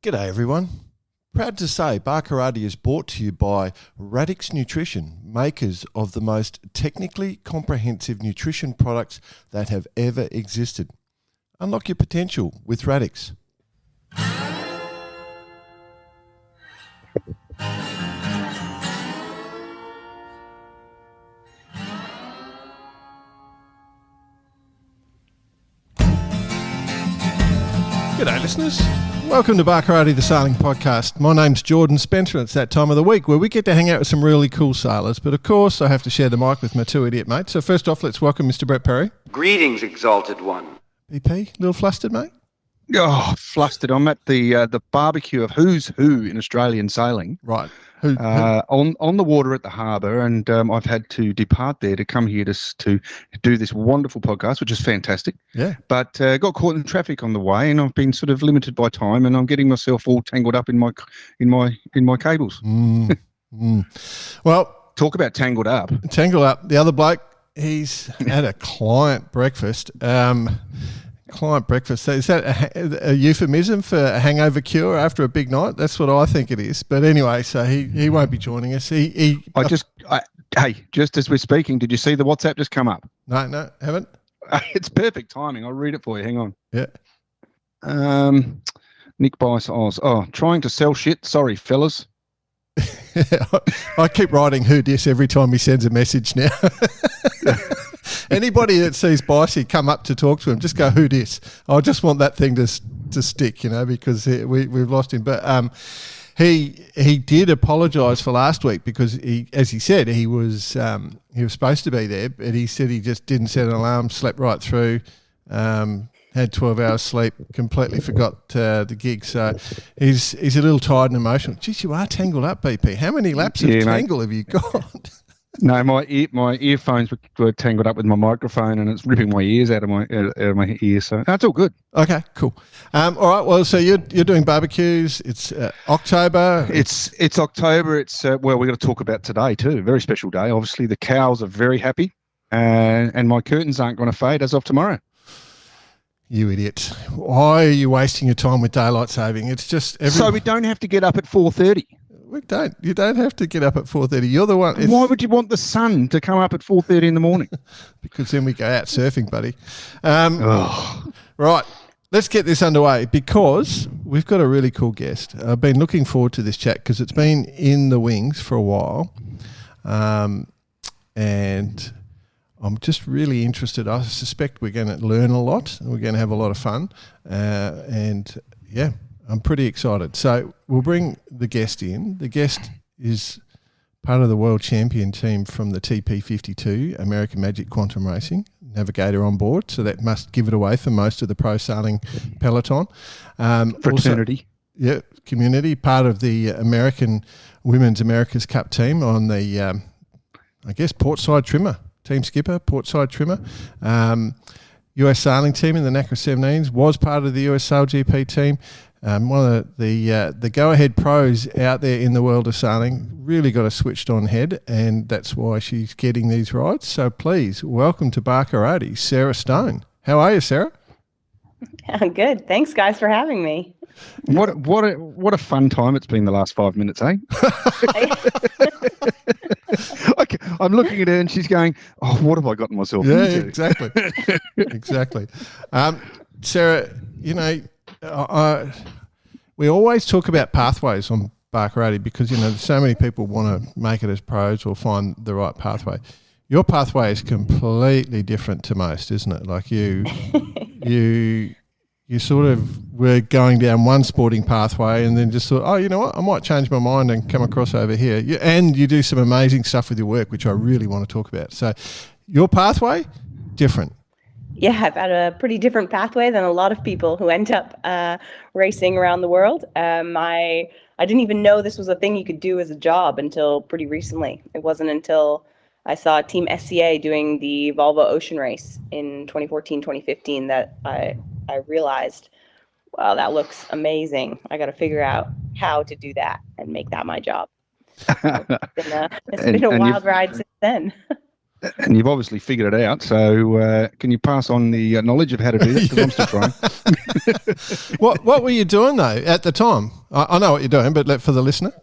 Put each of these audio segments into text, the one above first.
G'day everyone. Proud to say Barkarati is brought to you by Radix Nutrition, makers of the most technically comprehensive nutrition products that have ever existed. Unlock your potential with Radix. G'day listeners. Welcome to Barkarati the Sailing Podcast. My name's Jordan Spencer and it's that time of the week where we get to hang out with some really cool sailors. But of course I have to share the mic with my two idiot mates. So first off, let's welcome Mr. Brett Perry. Greetings, exalted one. BP, little flustered, mate? Oh, flustered. I'm at the barbecue of who's who in Australian sailing. Right. On the water at the harbour, and I've had to depart there to come here to do this wonderful podcast, which is fantastic. Yeah. But got caught in traffic on the way, and I've been sort of limited by time, and I'm getting myself all tangled up in my cables. Well, talk about tangled up. The other bloke, he's had a client breakfast. Client breakfast. So is that a euphemism for a hangover cure after a big night? That's what I think it is. But anyway, so he won't be joining us. Hey, just as we're speaking, did you see the WhatsApp just come up? No, haven't. It's perfect timing. I'll read it for you. Hang on. Yeah. Nick Bice Oz. Oh, trying to sell shit. Sorry, fellas. I keep writing who dis every time he sends a message now. Anybody that sees Bicey come up to talk to him, just go, who dis? I just want that thing to stick, because we've lost him. But he did apologise for last week because as he said, he was supposed to be there, but he said he just didn't set an alarm, slept right through, had 12 hours sleep, completely forgot the gig. So he's a little tired and emotional. Geez, you are tangled up, BP. How many laps of tangle have you got? No, my earphones were tangled up with my microphone, and it's ripping my ears out of my ears. So that's all good. Okay, cool. All right. Well, so you're doing barbecues. It's October. It's October. It's we're going to talk about today too. A very special day. Obviously, the cows are very happy, and my curtains aren't going to fade as of tomorrow. You idiot! Why are you wasting your time with daylight saving? It's just so we don't have to get up at 4:30. We don't. You don't have to get up at 4:30. You're the one. Why would you want the sun to come up at 4:30 in the morning? Because then we go out surfing, buddy. Right. Let's get this underway because we've got a really cool guest. I've been looking forward to this chat because it's been in the wings for a while, and I'm just really interested. I suspect we're going to learn a lot. And we're going to have a lot of fun, and yeah. I'm pretty excited. So we'll bring the guest in. The guest is part of the world champion team from the TP52, American Magic Quantum Racing, navigator on board. So that must give it away for most of the pro sailing peloton. Fraternity. Also, community, part of the Women's America's Cup team on the, Portside Trimmer, team skipper, Portside Trimmer. US sailing team in the NACRA 17s, was part of the US Sail GP team. One of the go-ahead pros out there in the world of sailing, really got a switched-on head, and that's why she's getting these rides. So please, welcome to Barkarati, Sara Stone. How are you, Sarah? I'm good. Thanks, guys, for having me. What a fun time it's been the last 5 minutes, eh? I'm looking at her and she's going, "Oh, what have I gotten myself into?" Yeah, exactly, exactly. Sarah, we always talk about pathways on Barkarati because so many people want to make it as pros or find the right pathway. Your pathway is completely different to most, isn't it? Like you sort of were going down one sporting pathway and then just thought, oh, you know what, I might change my mind and come across over here. And you do some amazing stuff with your work, which I really want to talk about. So your pathway, different. Yeah, I've had a pretty different pathway than a lot of people who end up racing around the world. I didn't even know this was a thing you could do as a job until pretty recently. It wasn't until I saw Team SCA doing the Volvo Ocean Race in 2014, 2015 that I realized, wow, that looks amazing. I got to figure out how to do that and make that my job. It's been a wild ride since then. And you've obviously figured it out. So can you pass on the knowledge of how to do that? Because I'm still trying. What were you doing though at the time? I know what you're doing, but for the listener.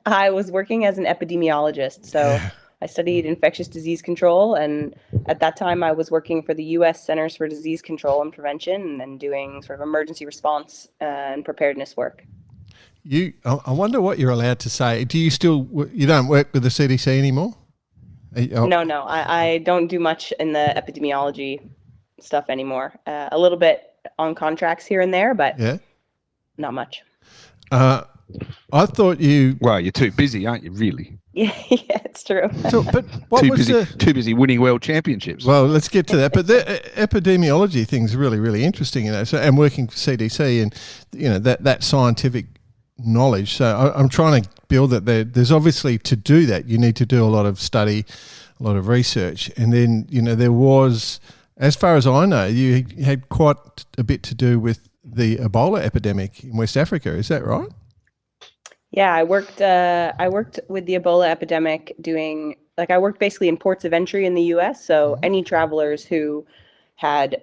I was working as an epidemiologist, so I studied infectious disease control, and at that time I was working for the U.S. Centers for Disease Control and Prevention and doing sort of emergency response and preparedness work. I wonder what you're allowed to say. You don't work with the CDC anymore? No, I don't do much in the epidemiology stuff anymore. A little bit on contracts here and there, but not much. I thought you... Well, you're too busy, aren't you, really? Yeah, it's true. So, but too busy winning world championships. Well, let's get to that. But the epidemiology thing's really, really interesting, So, and working for CDC and, that scientific knowledge. So I'm trying to build that. There's obviously, to do that, you need to do a lot of study, a lot of research. And then, there was, as far as I know, you had quite a bit to do with the Ebola epidemic in West Africa. Is that right? Yeah, I worked with the Ebola epidemic I worked basically in ports of entry in the US. So any travelers who had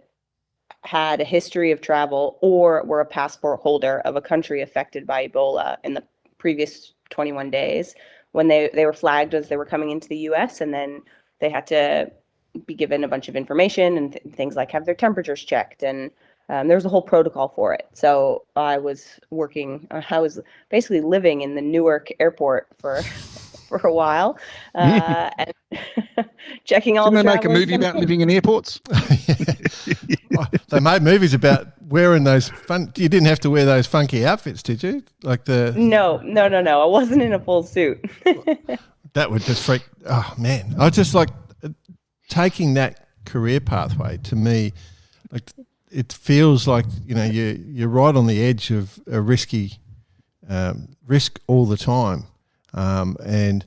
a history of travel or were a passport holder of a country affected by Ebola in the previous 21 days, when they were flagged as they were coming into the US, and then they had to be given a bunch of information and things like have their temperatures checked, and there was a whole protocol for it. So I was basically living in the Newark airport for a while, and checking all Didn't the they make a movie about living in airports? They made movies about wearing those you didn't have to wear those funky outfits, did you? No. I wasn't in a full suit. That would just freak. Oh man, I just like taking that career pathway. To me, it feels like you're right on the edge of a risky risk all the time, and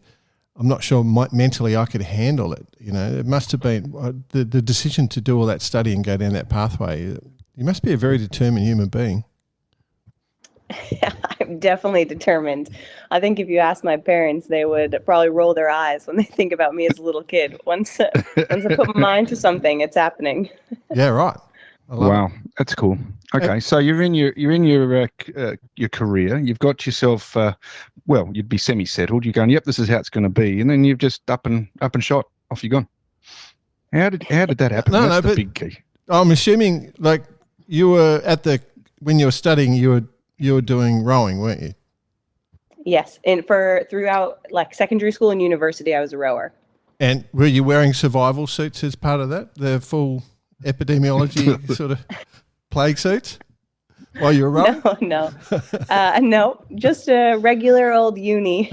I'm not sure mentally I could handle it. It must have been the decision to do all that study and go down that pathway. You must be a very determined human being. I'm definitely determined. I think if you ask my parents, they would probably roll their eyes when they think about me as a little kid. Once I put my mind to something, it's happening. Yeah, right. Wow, that's cool. Okay, so you're in your career. You've got yourself. You'd be semi-settled. You're going, yep, this is how it's going to be, and then you've just up and shot. Off you gone. How did that happen? That's the big key. I'm assuming you were when you were studying, you were doing rowing, weren't you? Yes, and throughout secondary school and university, I was a rower. And were you wearing survival suits as part of that? The full epidemiology sort of plague suits while you were rowing? No, no, just a regular old uni,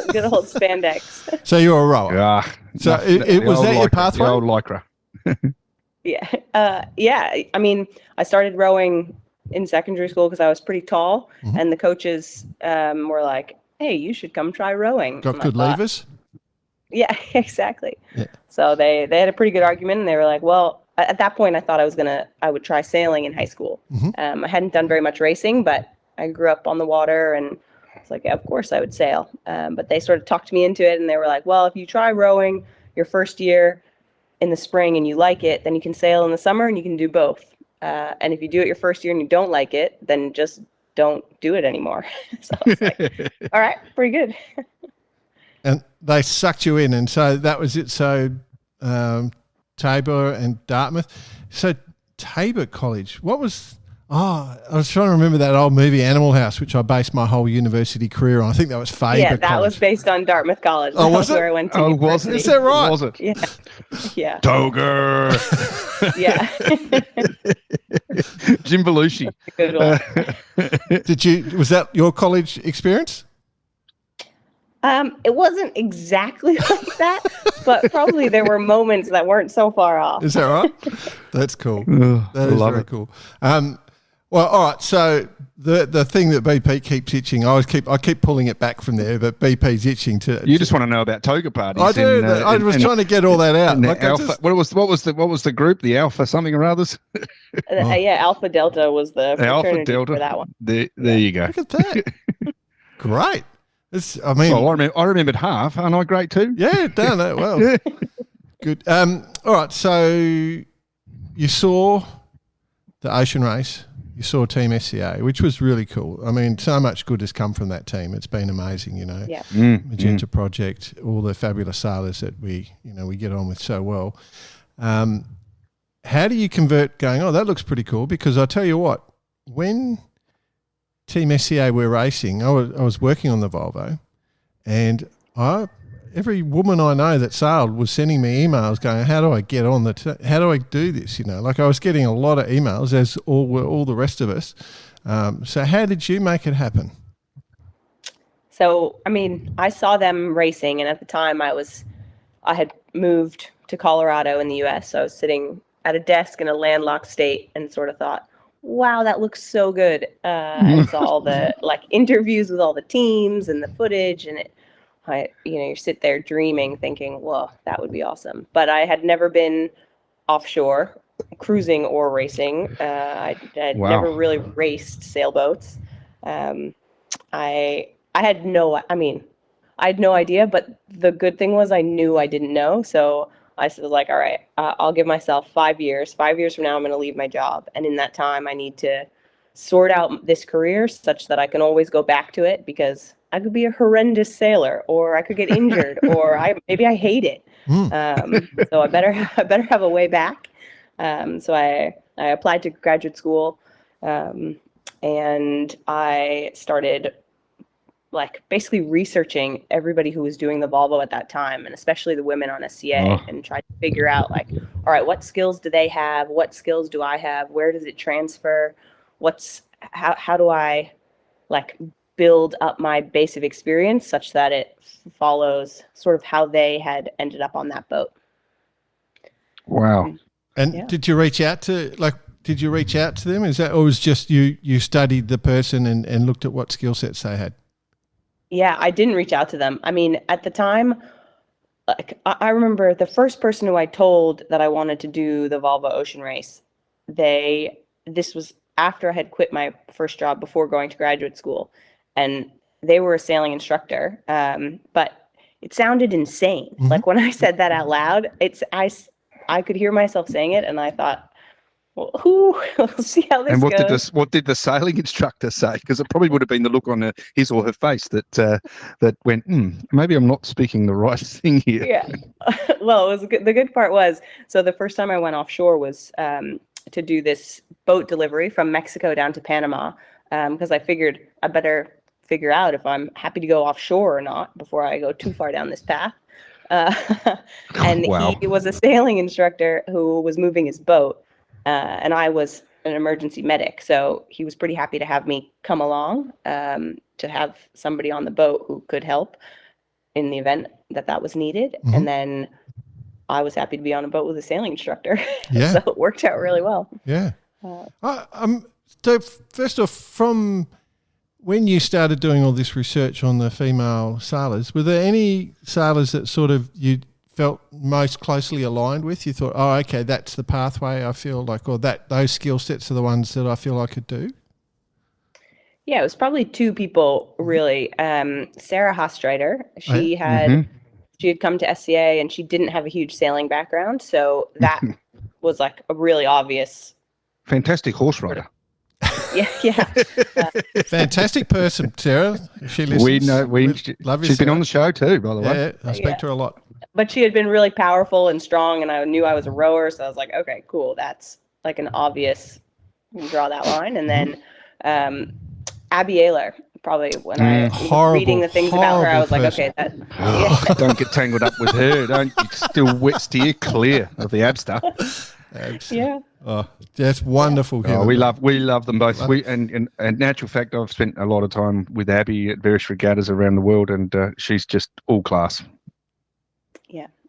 good old spandex. So you were a rower. Yeah. So was that your pathway? The old lycra. Yeah. Yeah. I mean, I started rowing in secondary school because I was pretty tall, and the coaches were like, "Hey, you should come try rowing." Got good levers. Yeah, exactly. Yeah. So they had a pretty good argument, and they were like, "Well." At that point, I thought I would try sailing in high school. I hadn't done very much racing, but I grew up on the water, and it's like, yeah, of course I would sail. But they sort of talked me into it, and they were like, well, if you try rowing your first year in the spring and you like it, then you can sail in the summer, and you can do both. And if you do it your first year and you don't like it, then just don't do it anymore. So I was like, all right, pretty good. And they sucked you in, and so that was it. So Tabor and Dartmouth. So Tabor College, what was... I was trying to remember that old movie Animal House, which I based my whole university career on. I think that was Faber College. College. Was based on Dartmuth College. Oh, was it? Where I went to was it? Is that right? Was it? Yeah. Yeah. Toger. Yeah. Jim Belushi. Good one. Was that your college experience? It wasn't exactly like that, but probably there were moments that weren't so far off. Is that right? That's cool. That is very cool. Well, all right. So the thing that BP keeps itching, I keep pulling it back from there, but BP's itching to. You just want to know about toga parties. I do. I was trying to get all that out. Alpha, what was the group? The Alpha something or others? Yeah, Alpha Delta was the Alpha Delta for that one. There you go. Look at that. Great. I remembered half. Aren't I great too? Yeah, done it well. Good. All right. So you saw the ocean race. You saw Team SCA, which was really cool. I mean, so much good has come from that team. It's been amazing, Yeah. Magenta Project, all the fabulous sailors that we get on with so well. How do you convert going, oh, that looks pretty cool? Because I tell you what, when Team SCA were racing, I was working on the Volvo, and every woman I know that sailed was sending me emails going, how do I get on how do I do this? Like I was getting a lot of emails, as all the rest of us. So how did you make it happen? So, I mean, I saw them racing, and at the time I had moved to Colorado in the US. So I was sitting at a desk in a landlocked state and sort of thought, wow, that looks so good. And saw all the interviews with all the teams and the footage, and you sit there dreaming, thinking, well, that would be awesome. But I had never been offshore, cruising or racing. I had never really raced sailboats. I had no idea, but the good thing was I knew I didn't know. So I was like, all right, I'll give myself 5 years. 5 years from now, I'm going to leave my job. And in that time, I need to sort out this career such that I can always go back to it, because I could be a horrendous sailor, or I could get injured, or maybe I hate it. So I better have a way back. So I applied to graduate school, and I started basically researching everybody who was doing the Volvo at that time, and especially the women on SCA, and tried to figure out all right, what skills do they have? What skills do I have? Where does it transfer? How do I build up my base of experience such that it follows sort of how they had ended up on that boat. Wow. And did you reach out to them? Is that, or was just you studied the person and looked at what skill sets they had? Yeah, I didn't reach out to them. I mean, at the time, I remember the first person who I told that I wanted to do the Volvo Ocean Race, this was after I had quit my first job before going to graduate school. And they were a sailing instructor, but it sounded insane. Mm-hmm. When I said that out loud, I could hear myself saying it, and I thought, well, we'll see how this goes. And what did the sailing instructor say? Because it probably would have been the look on his or her face that went, maybe I'm not speaking the right thing here. Yeah. Well, it was the good part was, so the first time I went offshore was to do this boat delivery from Mexico down to Panama, because I figured I better figure out if I'm happy to go offshore or not before I go too far down this path. And wow. He was a sailing instructor who was moving his boat, and I was an emergency medic. So he was pretty happy to have me come along, to have somebody on the boat who could help in the event that was needed. Mm-hmm. And then I was happy to be on a boat with a sailing instructor. Yeah. So it worked out really well. Yeah. So first off, from when you started doing all this research on the female sailors, were there any sailors that sort of you felt most closely aligned with? You thought, oh, okay, that's the pathway I feel like, or those skill sets are the ones that I feel I could do? Yeah, it was probably two people, really. Sarah Hastreiter, she had come to SCA, and she didn't have a huge sailing background, so that was a really obvious. Fantastic horse rider. Yeah. Fantastic person, Sarah. She listens. We know. Love you, she's Sarah. been on the show too, by the way. Yeah, I speak to her a lot. But she had been really powerful and strong, and I knew I was a rower, so I was like, okay, cool. That's an obvious, draw that line. And then Abby Ayler, probably when I was reading the things about her, I was person. Like, okay, don't get tangled up with her. Don't still steer clear of the ab stuff. Yeah. Oh, that's wonderful. We love them both. And natural fact, I've spent a lot of time with Abby at various regattas around the world, and she's just all class.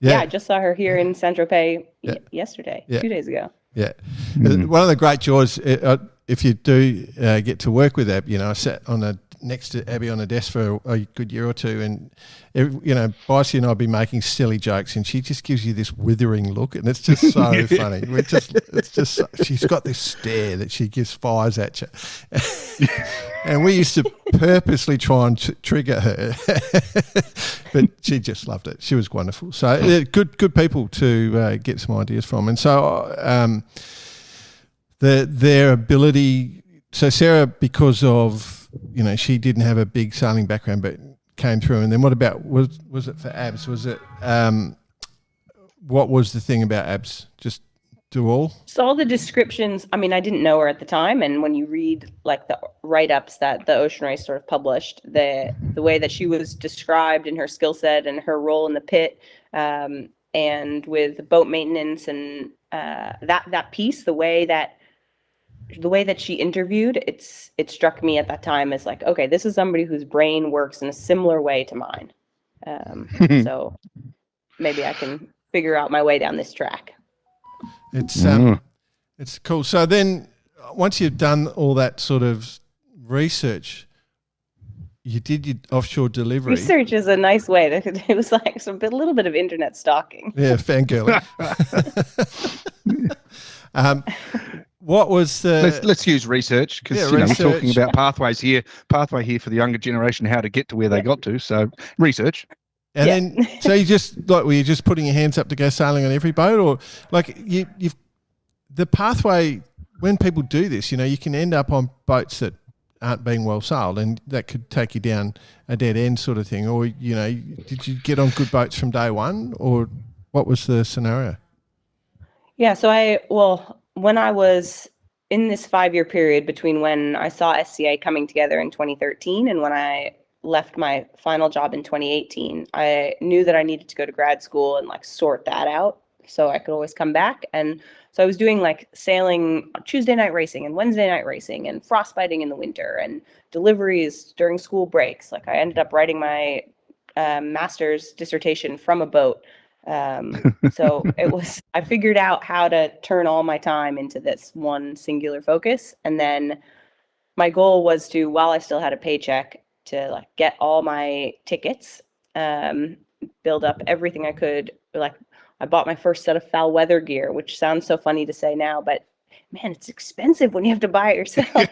Yeah. I just saw her here in Saint-Tropez yesterday, 2 days ago. Yeah. One of the great joys, if you do get to work with Ab, I sat on a next to Abby on a desk for a good year or two, and Bicey and I'd be making silly jokes, and she just gives you this withering look, and it's just so funny. She's got this stare that she gives fires at you, and we used to purposely try and trigger her, but she just loved it. She was wonderful. So good people to get some ideas from, and so their ability. So Sarah, because of, she didn't have a big sailing background, but came through. And then what about, was it for abs? Was it, what was the thing about abs? Just do all? So all the descriptions, I mean, I didn't know her at the time. And when you read like the write-ups that the Ocean Race sort of published, the way that she was described in her skill set and her role in the pit, and with boat maintenance and that piece, the way that she interviewed, it struck me at that time as like, okay, this is somebody whose brain works in a similar way to mine. So maybe I can figure out my way down this track. It's cool. So then once you've done all that sort of research, you did your offshore delivery. Research is a nice way. It was like a little bit of internet stalking. Yeah, fangirling. What was the? Let's use research because we're talking about pathway here for the younger generation, how to get to where they got to. So research. And then, so were you just putting your hands up to go sailing on every boat, or like you've the pathway? When people do this, you can end up on boats that aren't being well sailed, and that could take you down a dead end sort of thing. Or did you get on good boats from day one, or what was the scenario? Yeah. So when I was in this 5-year period between when I saw SCA coming together in 2013 and when I left my final job in 2018, I knew that I needed to go to grad school and like sort that out so I could always come back. And so I was doing like sailing Tuesday night racing and Wednesday night racing and frostbiting in the winter and deliveries during school breaks. Like I ended up writing my master's dissertation from a boat. So I figured out how to turn all my time into this one singular focus. And then my goal was to, while I still had a paycheck, to like get all my tickets, build up everything I could. Like I bought my first set of foul weather gear, which sounds so funny to say now, but man, it's expensive when you have to buy it yourself.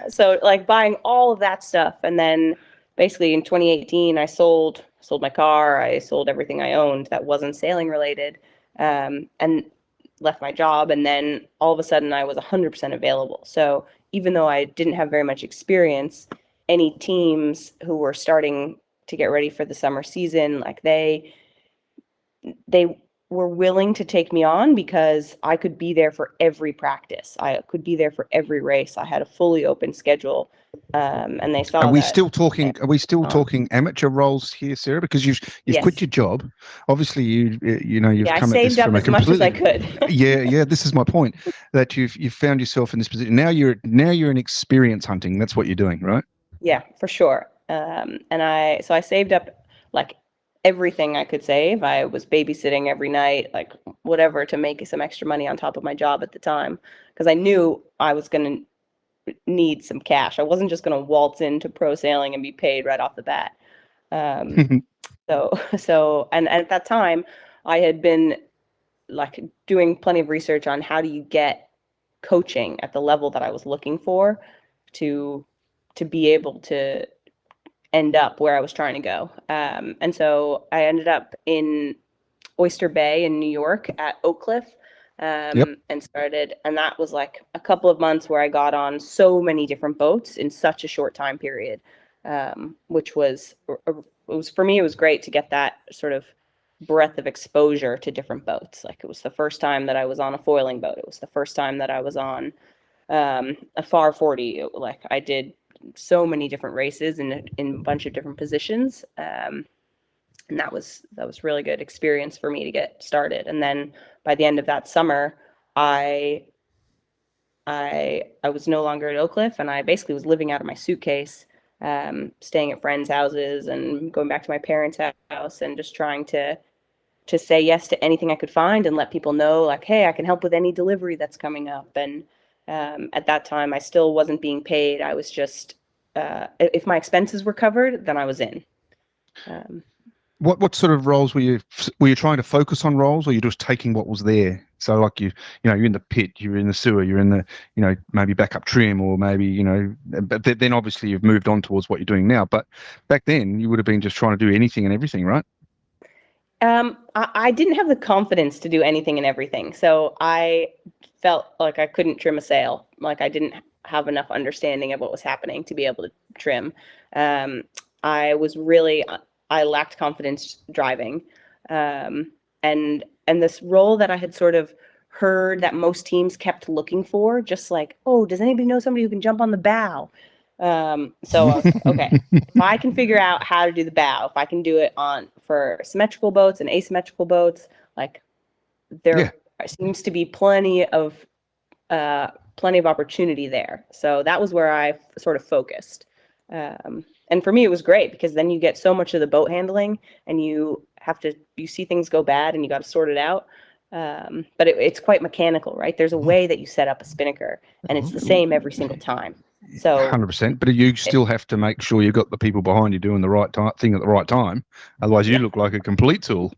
So like buying all of that stuff. And then basically in 2018, I sold my car. I sold everything I owned that wasn't sailing related, and left my job. And then all of a sudden I was 100% available. So even though I didn't have very much experience, any teams who were starting to get ready for the summer season, like they were willing to take me on because I could be there for every practice. I could be there for every race. I had a fully open schedule. And they saw. Are we still talking amateur roles here, Sarah? Because you've quit your job. Obviously, you've come at this from a completely. I saved up as much as I could. yeah. This is my point. That you've found yourself in this position. Now you're in experience hunting. That's what you're doing, right? Yeah, for sure. And I saved up like everything I could save. I was babysitting every night, like whatever, to make some extra money on top of my job at the time, because I knew I was going to need some cash. I wasn't just going to waltz into pro sailing and be paid right off the bat. So at that time I had been like doing plenty of research on how do you get coaching at the level that I was looking for to be able to end up where I was trying to go. And so I ended up in Oyster Bay in New York at Oak Cliff. And that was like a couple of months where I got on so many different boats in such a short time period, which was for me, it was great to get that sort of breadth of exposure to different boats. Like it was the first time that I was on a foiling boat. It was the first time that I was on a FAR 40. Like I did so many different races in a bunch of different positions. And that was really good experience for me to get started. And then by the end of that summer, I was no longer at Oak Cliff, and I basically was living out of my suitcase, staying at friends' houses and going back to my parents' house and just trying to say yes to anything I could find and let people know like, hey, I can help with any delivery that's coming up. And At that time, I still wasn't being paid. I was just, if my expenses were covered, then I was in. What sort of roles were you trying to focus on roles, or you're just taking what was there? So like you're in the pit, you're in the sewer, you're in the, maybe backup trim, or maybe, but then obviously you've moved on towards what you're doing now. But back then you would have been just trying to do anything and everything, right? I didn't have the confidence to do anything and everything. So I felt like I couldn't trim a sail. Like I didn't have enough understanding of what was happening to be able to trim. I lacked confidence driving. And this role that I had sort of heard that most teams kept looking for, just like, oh, does anybody know somebody who can jump on the bow? So I was like, okay, if I can figure out how to do the bow, if I can do it for symmetrical boats and asymmetrical boats, like there seems to be plenty of opportunity there. So that was where I sort of focused. And for me, it was great because then you get so much of the boat handling, and you see things go bad and you got to sort it out. But it's quite mechanical, right? There's a way that you set up a spinnaker, and it's the same every single time. So 100%, but you still have to make sure you've got the people behind you doing the right thing at the right time. Otherwise, you look like a complete tool.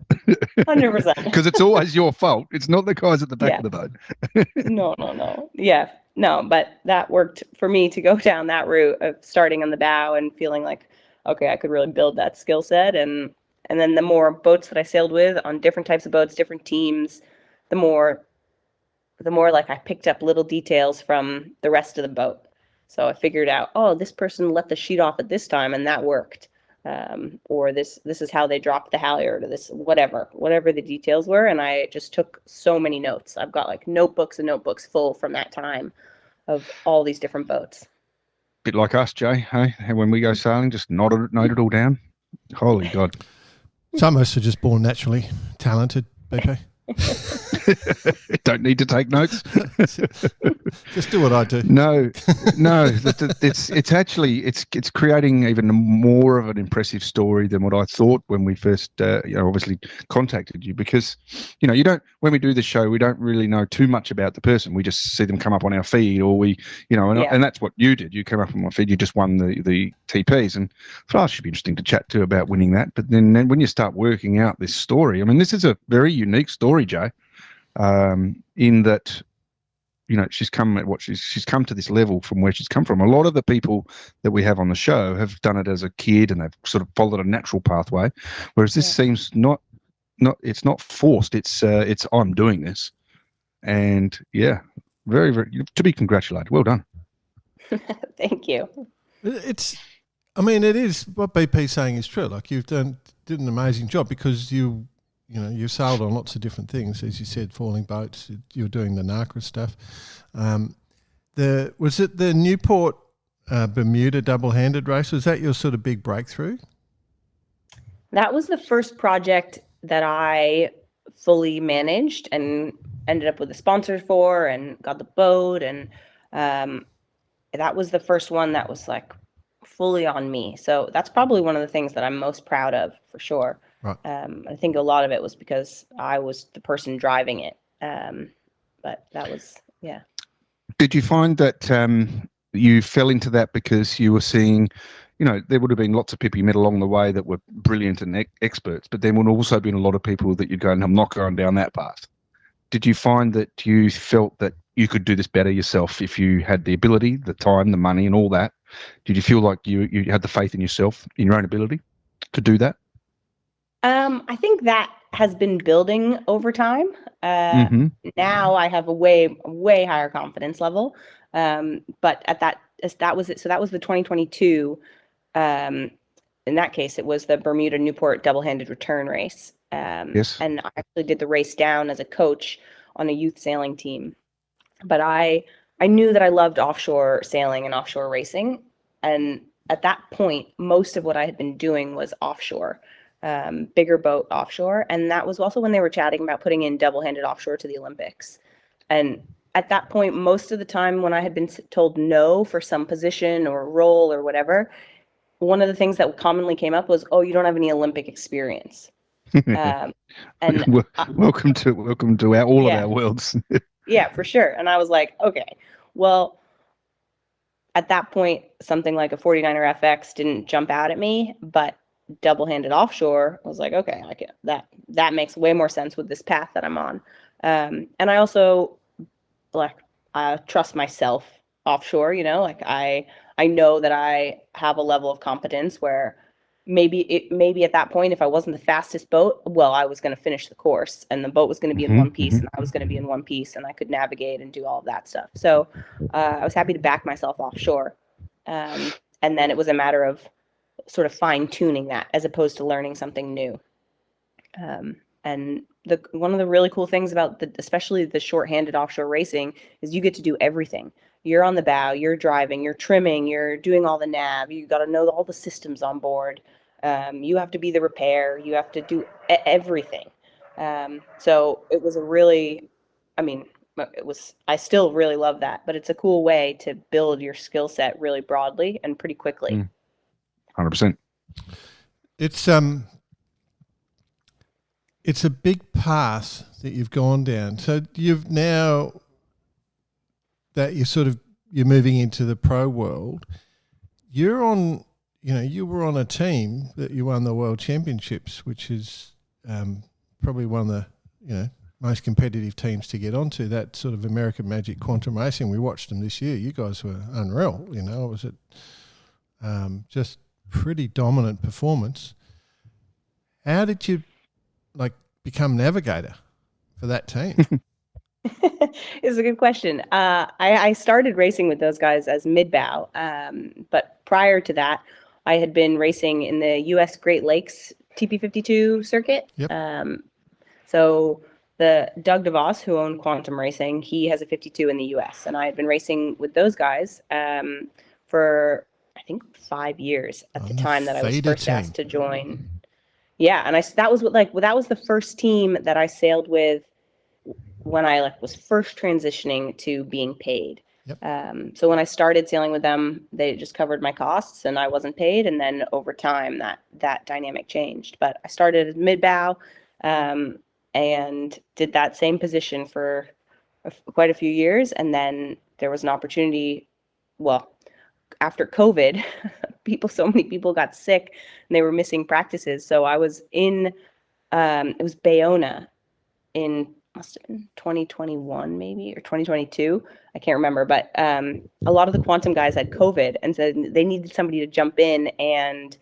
100%. Because it's always your fault. It's not the guys at the back of the boat. No. Yeah, no, but that worked for me to go down that route of starting on the bow and feeling like, okay, I could really build that skill set. And then the more boats that I sailed with on different types of boats, different teams, the more like I picked up little details from the rest of the boat. So I figured out, oh, this person let the sheet off at this time and that worked. Or this is how they dropped the halyard, or this, whatever the details were. And I just took so many notes. I've got like notebooks and notebooks full from that time of all these different boats. Bit like us, Jay, hey? When we go sailing, just note it all down. Holy God. Some of us are just born naturally talented, BP. Don't need to take notes. Just do what I do. No. It's actually creating even more of an impressive story than what I thought when we first obviously contacted you, because you don't, when we do the show, we don't really know too much about the person. We just see them come up on our feed, or and that's what you did. You came up on my feed. You just won the TPs, and for us, it should be interesting to chat to about winning that. But then when you start working out this story, I mean, this is a very unique story, Jay. In that, she's come to this level from where she's come from. A lot of the people that we have on the show have done it as a kid, and they've sort of followed a natural pathway, whereas this seems it's not forced. It's I'm doing this, and very, very to be congratulated. Well done. Thank you. It is what BP's saying is true. Like did an amazing job, because you sailed on lots of different things, as you said, falling boats. You're doing the NACRA stuff. Was it the Newport Bermuda double-handed race? Was that your sort of big breakthrough? That was the first project that I fully managed and ended up with a sponsor for, and got the boat, and that was the first one that was like fully on me. So that's probably one of the things that I'm most proud of, for sure. Right. I think a lot of it was because I was the person driving it. But that was, yeah. Did you find that you fell into that because you were seeing, there would have been lots of people you met along the way that were brilliant and experts, but there would also been a lot of people that you'd go, I'm not going down that path. Did you find that you felt that you could do this better yourself if you had the ability, the time, the money, and all that? Did you feel like you had the faith in yourself, in your own ability to do that? I think that has been building over time. Now I have a way higher confidence level. But that was it. So that was the 2022. In that case, it was the Bermuda Newport double-handed return race. Yes. And I actually did the race down as a coach on a youth sailing team. But I knew that I loved offshore sailing and offshore racing. And at that point, most of what I had been doing was offshore. Bigger boat offshore. And that was also when they were chatting about putting in double-handed offshore to the Olympics. And at that point, most of the time when I had been told no for some position or role or whatever, one of the things that commonly came up was, oh, you don't have any Olympic experience. And welcome to all of our worlds. Yeah, for sure. And I was like, okay, Well, at that point, something like a 49er FX didn't jump out at me, but double-handed offshore, I was like, okay, I can, that makes way more sense with this path that I'm on. And I also trust myself offshore, like I know that I have a level of competence where maybe at that point, if I wasn't the fastest boat, well, I was going to finish the course and the boat was going to be in one piece and I was going to be in one piece and I could navigate and do all of that stuff. So I was happy to back myself offshore. And then it was a matter of sort of fine tuning that as opposed to learning something new. And one of the really cool things about especially the short-handed offshore racing is you get to do everything. You're on the bow, you're driving, you're trimming, you're doing all the nav, you got to know all the systems on board. You have to be the repair, you have to do everything. So it was I still really love that, but it's a cool way to build your skill set really broadly and pretty quickly. 100%. It's a big path that you've gone down. So you've now that you're moving into the pro world, you were on a team that you won the world championships, which is probably one of the, most competitive teams to get onto, that sort of American Magic Quantum Racing. We watched them this year. You guys were unreal. It was just pretty dominant performance. How did you become navigator for that team? It's a good question. I started racing with those guys as mid-bow, but prior to that, I had been racing in the U.S. Great Lakes TP52 circuit. Yep. So the Doug DeVos, who owned Quantum Racing, he has a 52 in the U.S., and I had been racing with those guys for, I think, 5 years at the time that I was first asked to join. Yeah, and that was the first team that I sailed with when I was first transitioning to being paid. Yep. So when I started sailing with them, they just covered my costs and I wasn't paid. And then over time, that dynamic changed. But I started as mid-bow and did that same position for quite a few years. And then there was an opportunity, after COVID, so many people got sick and they were missing practices. So I was in, it was Bayona in must have been 2021 maybe, or 2022. I can't remember, but a lot of the quantum guys had COVID and said they needed somebody to jump in and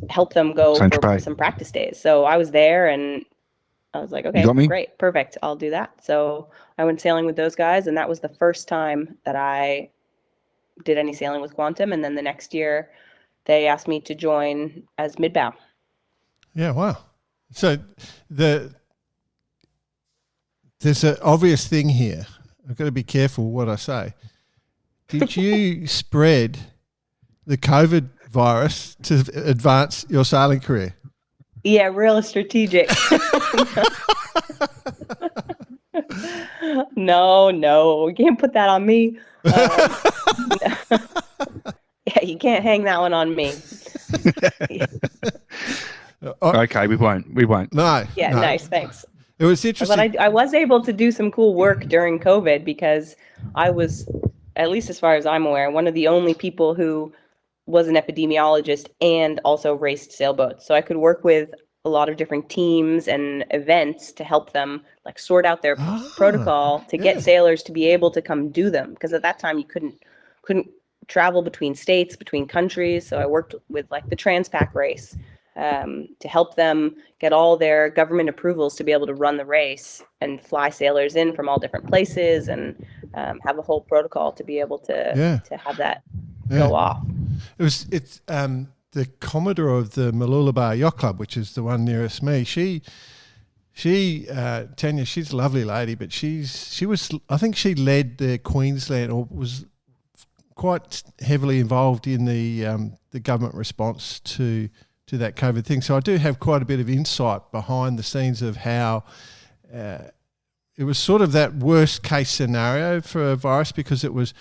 help them go for some practice days. So I was there and I was like, okay, great, perfect, I'll do that. So I went sailing with those guys, and that was the first time that I did any sailing with Quantum. And then the next year they asked me to join as mid-bow. Yeah, wow. So there's an obvious thing here. I've got to be careful what I say. Did you spread the COVID virus to advance your sailing career? Yeah, real strategic. No, you can't put that on me. Yeah, you can't hang that one on me. Okay, we won't. No. Yeah, no. Nice, thanks. It was interesting. But I was able to do some cool work during COVID because I was, at least as far as I'm aware, one of the only people who was an epidemiologist and also raced sailboats. So I could work with a lot of different teams and events to help them sort out their protocol to get sailors to be able to come do them. Because at that time you couldn't travel between states, between countries. So I worked with the Transpac race to help them get all their government approvals to be able to run the race and fly sailors in from all different places and have a whole protocol to be able to have that go off. It's the Commodore of the Mooloolaba Yacht Club, which is the one nearest me. She Tanya, she's a lovely lady, but I think she led the Queensland, or was quite heavily involved in the government response to that COVID thing. So I do have quite a bit of insight behind the scenes of how it was sort of that worst case scenario for a virus, because it was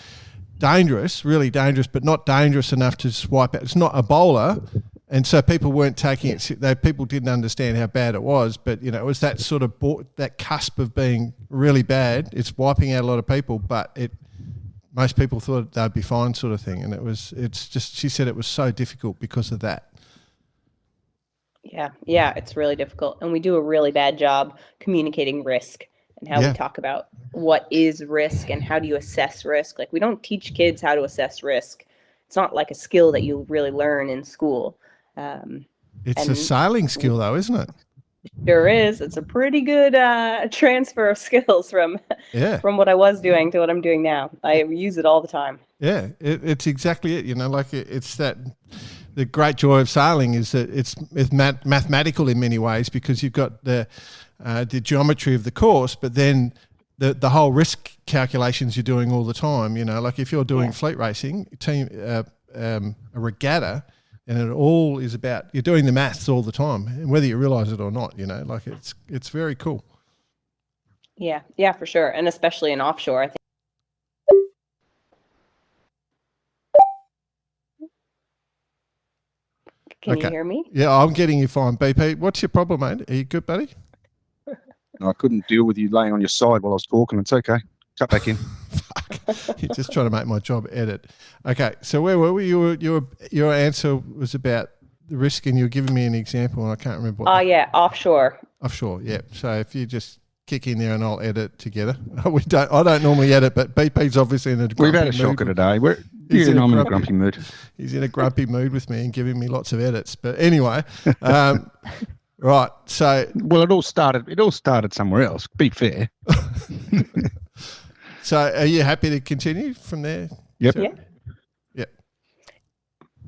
dangerous, really dangerous, but not dangerous enough to swipe out. It's not Ebola, And so people weren't taking it. People didn't understand how bad it was, but it was that sort of that cusp of being really bad. It's wiping out a lot of people, but most people thought they'd be fine, sort of thing. And she said it was so difficult because of that. Yeah, it's really difficult, and we do a really bad job communicating risk and how we talk about what is risk and how do you assess risk. Like, we don't teach kids how to assess risk. It's not like a skill that you really learn in school. It's a sailing skill, though, isn't it? Sure is. It's a pretty good transfer of skills from what I was doing to what I'm doing now. I use it all the time. Yeah, it's exactly it. It's that. The great joy of sailing is that it's mathematical in many ways, because you've got the geometry of the course, but then the whole risk calculations you're doing all the time. Like if you're doing fleet racing, a regatta, and it all is about, you're doing the maths all the time, and whether you realise it or not. Like it's very cool. Yeah, for sure, and especially in offshore, I think. Can you hear me? Yeah, I'm getting you fine. BP, what's your problem, mate? Are you good, buddy? No, I couldn't deal with you laying on your side while I was talking. It's okay. Cut back in. Fuck. You're just trying to make my job edit. Okay, so where were we? Your answer was about the risk, and you were giving me an example, and I can't remember what. Offshore. Offshore, yeah. So if you just kick in there and I'll edit together. I don't normally edit, but BP's obviously in a grumpy mood. We've had a shocker today. I'm in a grumpy mood. He's in a grumpy mood with me and giving me lots of edits. But anyway, right. So it all started somewhere else. Be fair. So are you happy to continue from there? Yep. Sarah?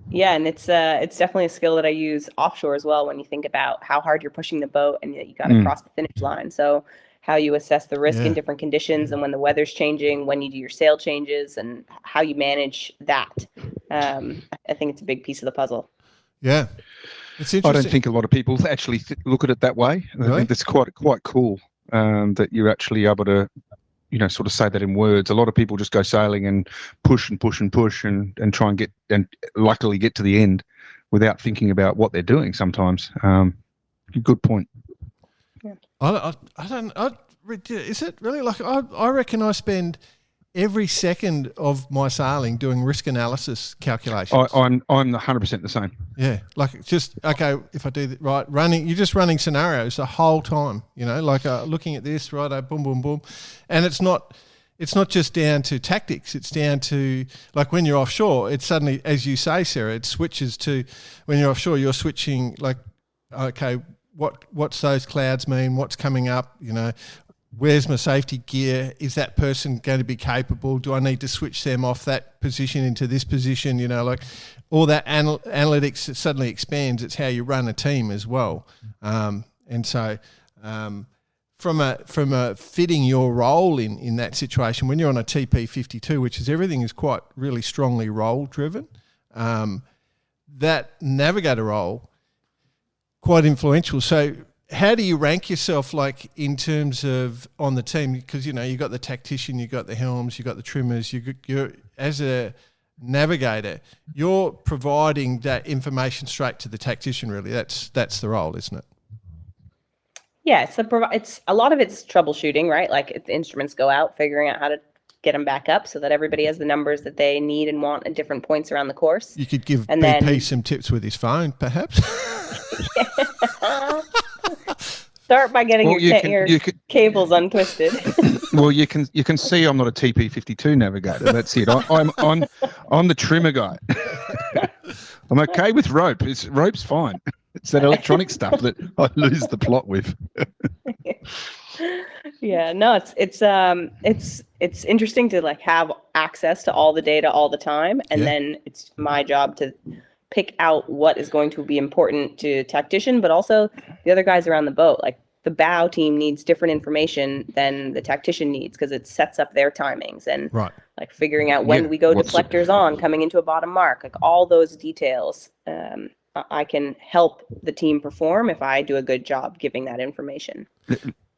Yeah, and it's definitely a skill that I use offshore as well, when you think about how hard you're pushing the boat and that you got to cross the finish line. So how you assess the risk in different conditions, and when the weather's changing, when you do your sail changes, and how you manage that. I think it's a big piece of the puzzle. Yeah. It's interesting. I don't think a lot of people actually look at it that way. Really? I think that's quite cool that you're actually able to, sort of say that in words. A lot of people just go sailing and push and push and push and try and luckily get to the end without thinking about what they're doing sometimes. Good point. Yeah. I don't. Is it really like? I reckon I spend every second of my sailing doing risk analysis calculations. I'm 100% the same. Yeah, like it's just okay. If I do that right, you're just running scenarios the whole time. Like looking at this, right? Boom, boom, boom, and it's not just down to tactics. It's down to, like, when you're offshore, it's suddenly, as you say, Sarah, it switches to, when you're offshore, you're switching, like, okay, what's those clouds mean? What's coming up? Where's my safety gear? Is that person going to be capable? Do I need to switch them off that position into this position? Like all that analytics suddenly expands. It's how you run a team as well. And so from a fitting your role in that situation, when you're on a TP52, which is everything is quite really strongly role driven, that navigator role, quite influential. So how do you rank yourself, like, in terms of on the team? Because, you've got the tactician, you've got the helms, you've got the trimmers, you're as a navigator, you're providing that information straight to the tactician, really. That's the role, isn't it? Yeah, it's a lot of it's troubleshooting, right? Like, if the instruments go out, figuring out how to get them back up so that everybody has the numbers that they need and want at different points around the course. You could give BP some tips with his phone, perhaps. Start by getting your cables untwisted. Well, you can see I'm not a TP52 navigator. That's it. I'm the trimmer guy. I'm okay with rope. Rope's fine. It's that electronic stuff that I lose the plot with. Yeah, no, it's interesting to, like, have access to all the data all the time, and then it's my job to pick out what is going to be important to tactician, but also the other guys around the boat. Like, the bow team needs different information than the tactician needs, because it sets up their timings, and like figuring out when we go deflectors on, coming into a bottom mark, like all those details. I can help the team perform if I do a good job giving that information.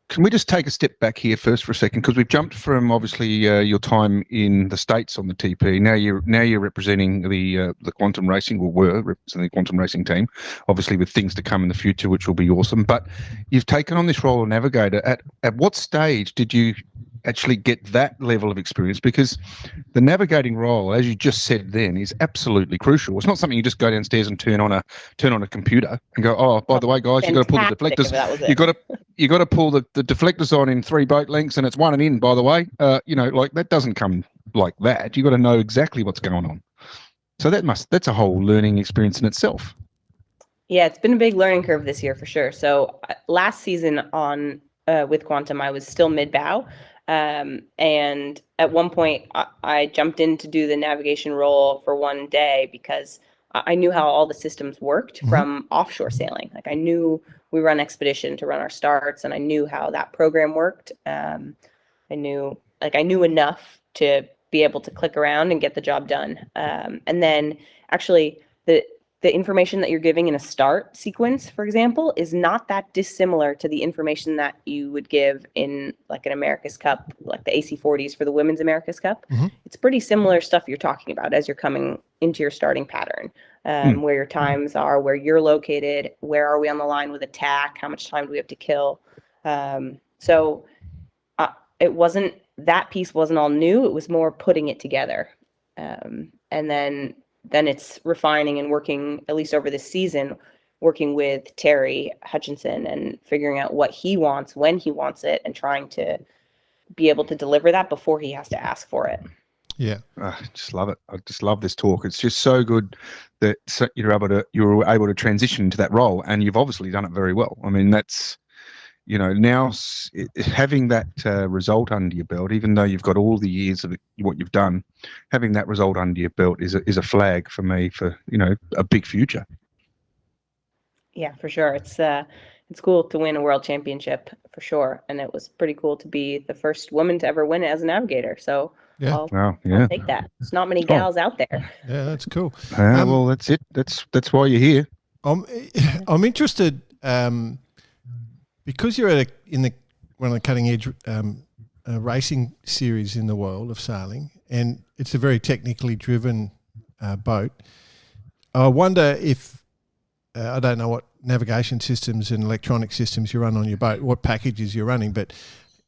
Can we just take a step back here first for a second? Because we've jumped from obviously your time in the States on the TP. Now you're representing the quantum racing, or were representing the quantum racing team, obviously with things to come in the future, which will be awesome. But you've taken on this role of navigator. At what stage did you actually get that level of experience? Because the navigating role, as you just said then, is absolutely crucial. It's not something you just go downstairs and turn on a computer and go, oh, by the way, guys, you've got to pull the deflectors. You got to pull the deflectors on in 3 boat lengths, and it's 1 and in, by the way. Like that doesn't come like that. You've got to know exactly what's going on. So that's a whole learning experience in itself. Yeah, it's been a big learning curve this year for sure. So last season on with Quantum, I was still mid-bow. And at one point I jumped in to do the navigation role for one day because I knew how all the systems worked from offshore sailing. Like I knew we run Expedition to run our starts, and I knew how that program worked. I knew enough to be able to click around and get the job done. And then actually the information that you're giving in a start sequence, for example, is not that dissimilar to the information that you would give in like an America's Cup, like the AC40s for the Women's America's Cup. It's pretty similar stuff you're talking about as you're coming into your starting pattern, where your times are, where you're located, where are we on the line with attack, how much time do we have to kill. So it wasn't, that piece wasn't all new, it was more putting it together. And then it's refining and working, at least over this season, working with Terry Hutchinson and figuring out what he wants, when he wants it, and trying to be able to deliver that before he has to ask for it. Yeah. I just love it. I just love this talk. It's just so good that you're able to transition into that role, and you've obviously done it very well. I mean, that's, now having that result under your belt, even though you've got all the years of what you've done, having that result under your belt is a flag for me for, a big future. Yeah, for sure. It's cool to win a world championship for sure. And it was pretty cool to be the first woman to ever win it as a navigator. So I'll take that. There's not many gals out there. Yeah, that's cool. Well, that's it. That's why you're here. I'm interested, because you're in one of the cutting edge racing series in the world of sailing, and it's a very technically driven boat. I wonder if I don't know what navigation systems and electronic systems you run on your boat, what packages you're running, but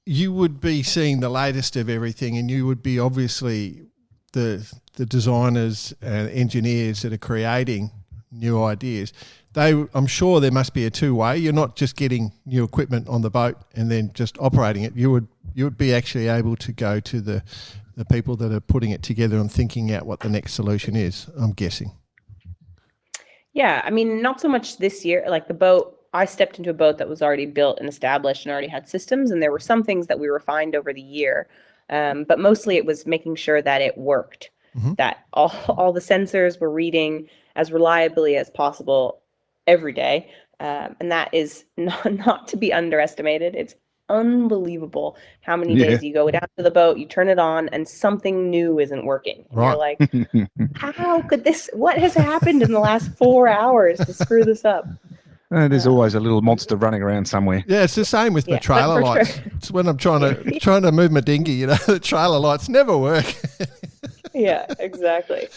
you would be seeing the latest of everything, and you would be obviously the designers and engineers that are creating new ideas. I'm sure there must be a two-way. You're not just getting new equipment on the boat and then just operating it. You would be actually able to go to the people that are putting it together and thinking out what the next solution is, I'm guessing. Yeah, I mean, not so much this year. Like the boat, I stepped into a boat that was already built and established and already had systems, and there were some things that we refined over the year. But mostly it was making sure that it worked, that all the sensors were reading as reliably as possible every day. And that is not to be underestimated. It's unbelievable how many days you go down to the boat, you turn it on, and something new isn't working. And you're like, how could what has happened in the last 4 hours to screw this up? There's always a little monster running around somewhere. Yeah, it's the same with my trailer lights. Sure. It's when I'm trying to move my dinghy, the trailer lights never work. Yeah, exactly.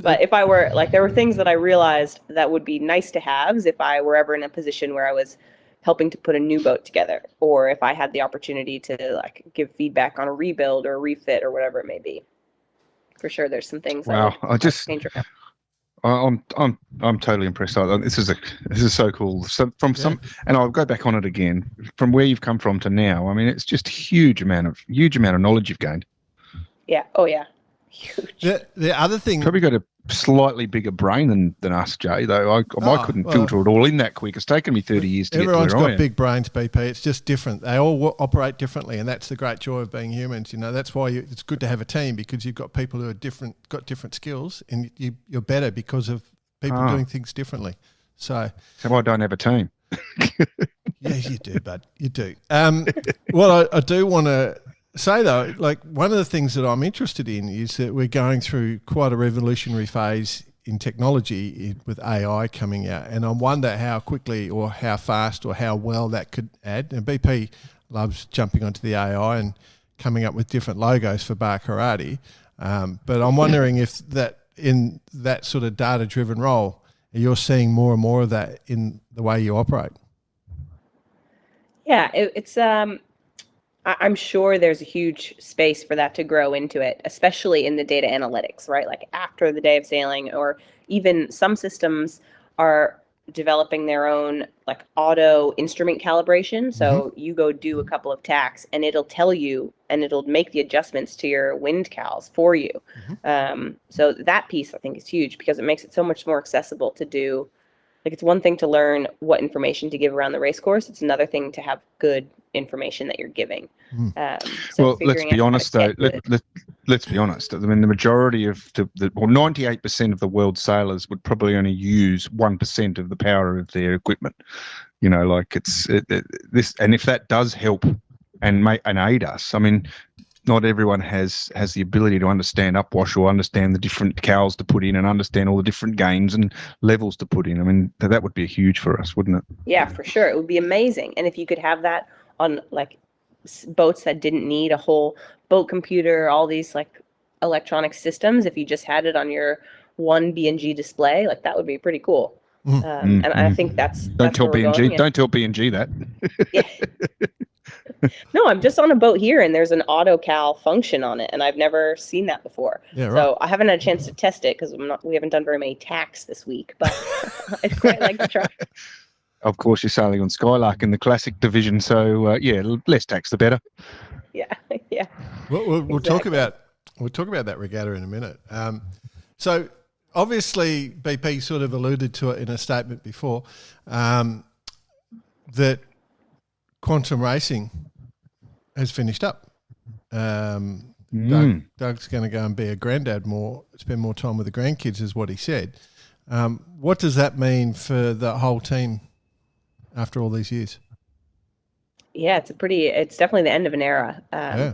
But if I were, there were things that I realized that would be nice to have if I were ever in a position where I was helping to put a new boat together, or if I had the opportunity to give feedback on a rebuild or a refit or whatever it may be. For sure, there's some things. Wow, I'm totally impressed. This is so cool. So and I'll go back on it again. From where you've come from to now, I mean, it's just huge amount of knowledge you've gained. Yeah. Oh yeah. Huge. The other thing, probably got a slightly bigger brain than us, Jay. Though I couldn't filter it all in that quick. It's taken me 30 years to get to where I am. Everyone's got big brains, BP. It's just different. They all operate differently, and that's the great joy of being humans. That's why it's good to have a team, because you've got people who are got different skills, and you're better because of people doing things differently. So I don't have a team. Yeah, you do, bud. You do. What I do want to say though, one of the things that I'm interested in is that we're going through quite a revolutionary phase in technology with AI coming out, and I wonder how quickly or how fast or how well that could add. And BP, loves jumping onto the AI and coming up with different logos for bar karate. But I'm wondering if that in that sort of data-driven role, you're seeing more and more of that in the way you operate. Yeah, it's I'm sure there's a huge space for that to grow into it, especially in the data analytics, right? Like after the day of sailing, or even some systems are developing their own like auto instrument calibration. So you go do a couple of tacks and it'll tell you and it'll make the adjustments to your wind cals for you. So that piece I think is huge because it makes it so much more accessible to do. Like it's one thing to learn what information to give around the race course. It's another thing to have good information that you're giving. Well, let's be honest though. Let's be honest. I mean, the majority of 98% of the world sailors would probably only use 1% of the power of their equipment. You know, like this, and if that does help and aid us, I mean, not everyone has the ability to understand upwash or understand the different cowls to put in and understand all the different gains and levels to put in. I mean, that would be huge for us, wouldn't it? Yeah, for sure. It would be amazing. And if you could have that on like boats that didn't need a whole boat computer, all these like electronic systems, if you just had it on your one B&G display, like that would be pretty cool. And I think that's tell where we're B&G. going. Don't tell B&G that. Yeah. No, I'm just on a boat here and there's an auto cal function on it and I've never seen that before. Yeah, right. So I haven't had a chance to test it because we haven't done very many tacks this week, but I'd quite like to try. Of course, you're sailing on Skylark in the classic division, so yeah, less tax the better. Yeah, yeah. We'll talk about that regatta in a minute. So obviously, BP sort of alluded to it in a statement before that quantum racing has finished up. Doug's going to go and be a granddad more, spend more time with the grandkids, is what he said. What does that mean for the whole team after all these years? Yeah, it's definitely the end of an era.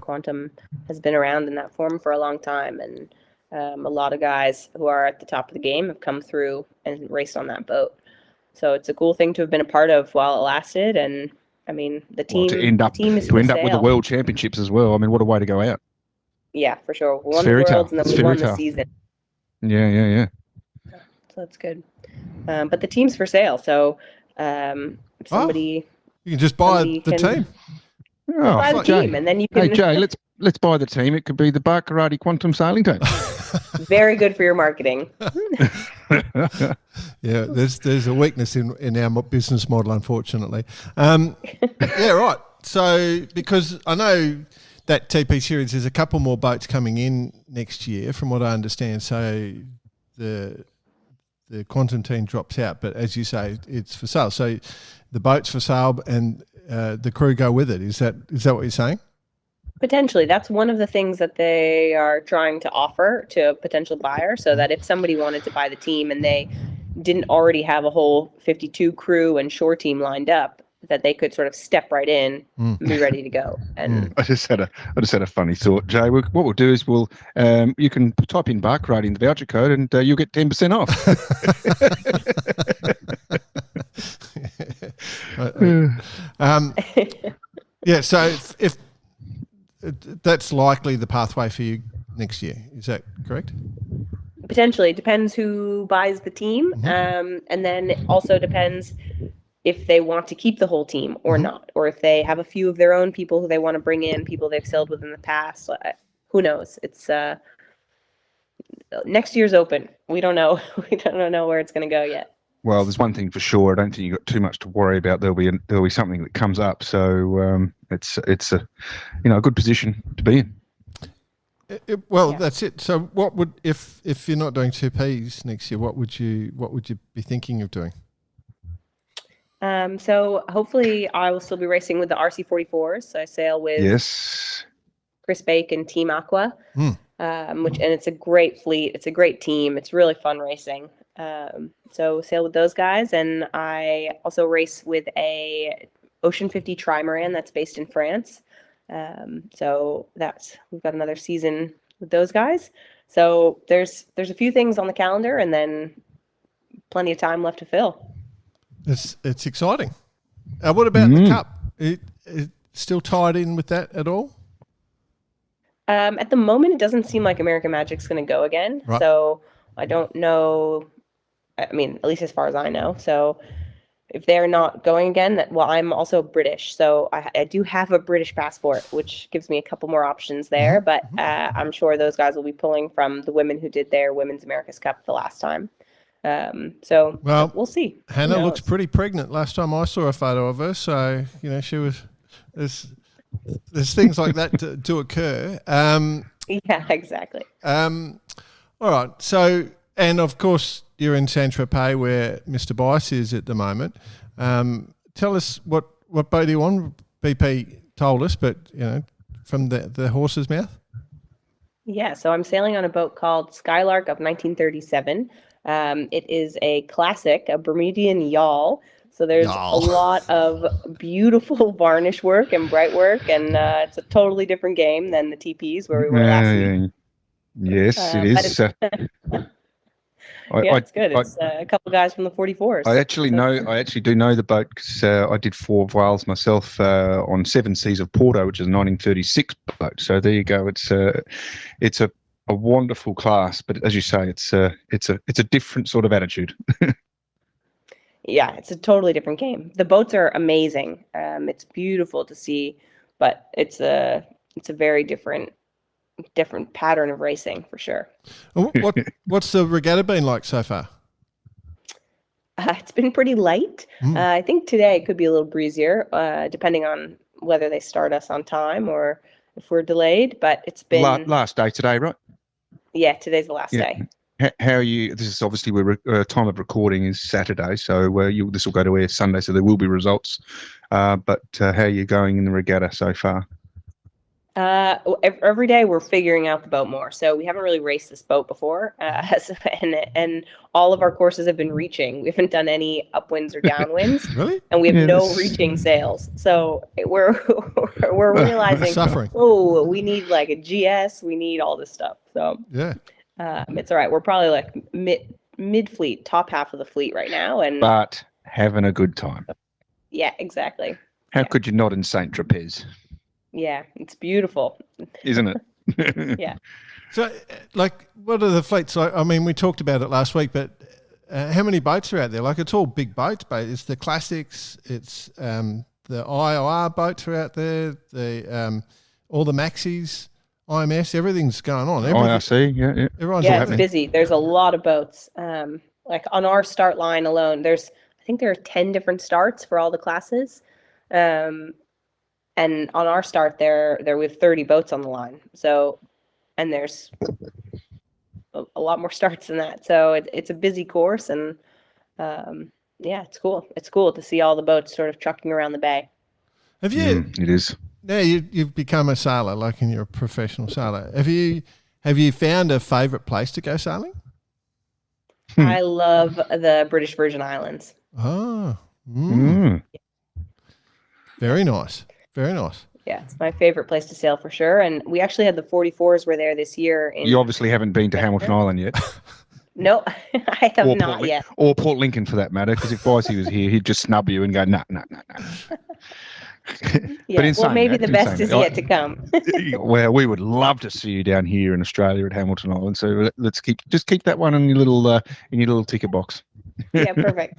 Quantum has been around in that form for a long time, and a lot of guys who are at the top of the game have come through and raced on that boat. So it's a cool thing to have been a part of while it lasted, and I mean, the team to end up with the World Championships as well. I mean, what a way to go out! Yeah, for sure. We won the Worlds and then we won the season. Yeah. So that's good. But the team's for sale. So somebody you can just buy the team. Buy the team, and then you can. Hey Jay, let's buy the team. It could be the Bar Karate Quantum Sailing Team. Very good for your marketing. Yeah, there's a weakness in our business model, unfortunately. Yeah, right. So because I know that TP series, there's a couple more boats coming in next year, from what I understand. So the Quantum team drops out, but as you say, it's for sale. So the boat's for sale, and the crew go with it. Is that what you're saying? Potentially. That's one of the things that they are trying to offer to a potential buyer, so that if somebody wanted to buy the team and they didn't already have a whole 52 crew and shore team lined up, that they could sort of step right in and be ready to go. And I just had a funny thought, Jay. What we'll do is you can type in Bar Karate in the voucher code and you'll get 10% off. Yeah, so if that's likely the pathway for you next year, is that correct? Potentially. It depends who buys the team, and then it also depends if they want to keep the whole team or not, or if they have a few of their own people who they want to bring in, people they've sailed with in the past. Who knows? It's next year's open. We don't know. We don't know where it's going to go yet. Well, there's one thing for sure. I don't think you've got too much to worry about. There'll be something that comes up. So it's a good position to be in. That's it. So what would if you're not doing 2Ps next year, what would you be thinking of doing? So hopefully I will still be racing with the RC44s. So I sail with Chris Bake and Team Aqua, and it's a great fleet. It's a great team. It's really fun racing. So sail with those guys, and I also race with a Ocean 50 trimaran that's based in France. So we've got another season with those guys. So there's a few things on the calendar, and then plenty of time left to fill. It's exciting. What about the Cup? still tied in with that at all? At the moment, it doesn't seem like American Magic's going to go again. Right. So I don't know. I mean, at least as far as I know. So if they're not going again, well, I'm also British, so I do have a British passport, which gives me a couple more options there. But I'm sure those guys will be pulling from the women who did their Women's America's Cup the last time. So we'll see. Hannah looks pretty pregnant last time I saw a photo of her, so she was. There's things like that to occur. Yeah, exactly. All right. So, and of course, you're in Saint-Tropez where Mr. Bice is at the moment. Tell us what boat you on. BP told us, but from the horse's mouth. Yeah. So I'm sailing on a boat called Skylark of 1937. It is a classic, a Bermudian yawl. So there's a lot of beautiful varnish work and bright work, and it's a totally different game than the TPs where we were last week. Yes, it is. It's good. It's a couple guys from the 44s. I actually do know the boat because I did 4 vols myself on 7 Seas of Porto, which is a 1936 boat. So there you go. It's a wonderful class, but as you say, it's a different sort of attitude. Yeah, it's a totally different game. The boats are amazing. It's beautiful to see, but it's a very different pattern of racing for sure. What's the regatta been like so far? It's been pretty light. I think today it could be a little breezier, depending on whether they start us on time or if we're delayed. But it's been last day today, right? Yeah, today's the last day. How are you? This is obviously time of recording is Saturday, so this will go to air Sunday, so there will be results. But how are you going in the regatta so far? Every day we're figuring out the boat more. So we haven't really raced this boat before, and all of our courses have been reaching. We haven't done any upwinds or downwinds, really, and we have no reaching sails. So we're realizing, we need like a GS. We need all this stuff. So yeah. It's all right. We're probably like mid fleet, top half of the fleet right now, but having a good time. Yeah, exactly. How could you not in Saint-Tropez? Yeah, it's beautiful, isn't it? Yeah. So, like, what are the fleets like? I mean, we talked about it last week, but how many boats are out there? Like, it's all big boats, but it's the classics. It's the IOR boats are out there. The all the maxis. IMS, everything's going on. IRC, yeah. Everyone's it's busy. There's a lot of boats. Like on our start line alone, I think there are 10 different starts for all the classes. And on our start there we have 30 boats on the line. So, and there's a lot more starts than that. So it's a busy course, and it's cool. It's cool to see all the boats sort of trucking around the bay. Have you? It is. Now you've become a sailor, like, and you're a professional sailor. Have you found a favourite place to go sailing? I love the British Virgin Islands. Oh, very nice, very nice. Yeah, it's my favourite place to sail for sure. And we actually had the 44s were there this year. You obviously haven't been to Hamilton Island yet. No, I have not yet. Or Port Lincoln for that matter, because if Vicey was here, he'd just snub you and go, no. Yeah, well, maybe the best is yet to come. Well, we would love to see you down here in Australia at Hamilton Island. So let's keep that one in your little ticket box. Yeah, perfect.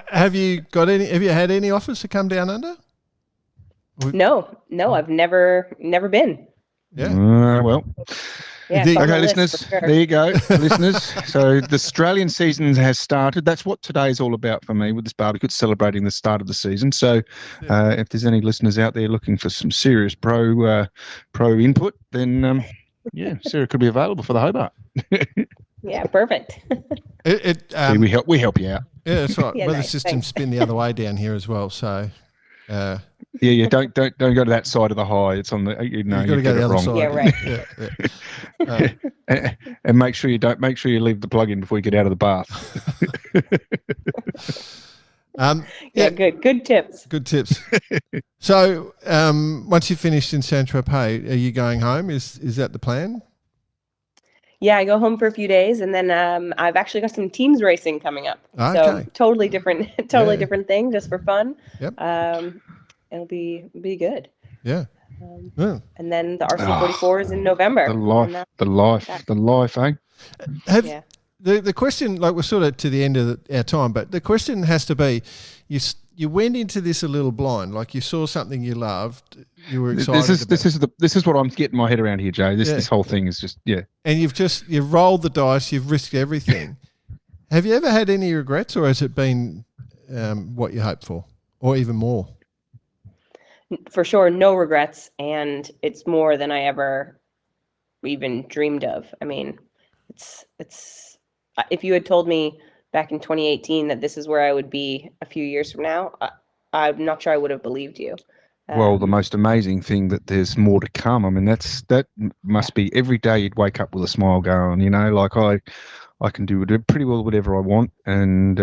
Have you had any offers to come down under? No, I've never been. Yeah. Well. Yeah, okay, listeners, there you go, listeners. So the Australian season has started. That's what today is all about for me with this barbecue. It's celebrating the start of the season. So if there's any listeners out there looking for some serious pro input, then Sarah could be available for the Hobart. Yeah, perfect. We help you out. Yeah, that's right. Yeah, Weather systems spin the other way down here as well. So. Don't go to that side of the high. It's on the you've got to go the other side. Yeah, right. And make sure you leave the plug in before you get out of the bath. Good tips. Good tips. So once you're finished in Saint-Tropez, are you going home? Is that the plan? Yeah, I go home for a few days, and then I've actually got some teams racing coming up. Okay. So totally different thing, just for fun. Yep. be good. Yeah. And then the RC44 is in November. The life, eh? Have the question, like we're sort of to the end of our time, but the question has to be, you went into this a little blind, like you saw something you loved, you were excited. This is what I'm getting my head around here, Joe. This whole thing is just And you've rolled the dice, you've risked everything. Have you ever had any regrets, or has it been what you hoped for, or even more? For sure, no regrets, and it's more than I ever even dreamed of. I mean, it's if you had told me back in 2018 that this is where I would be a few years from now, I'm not sure I would have believed you. Well, the most amazing thing that there's more to come. I mean, that must be every day you'd wake up with a smile going, like I can do pretty well whatever I want, and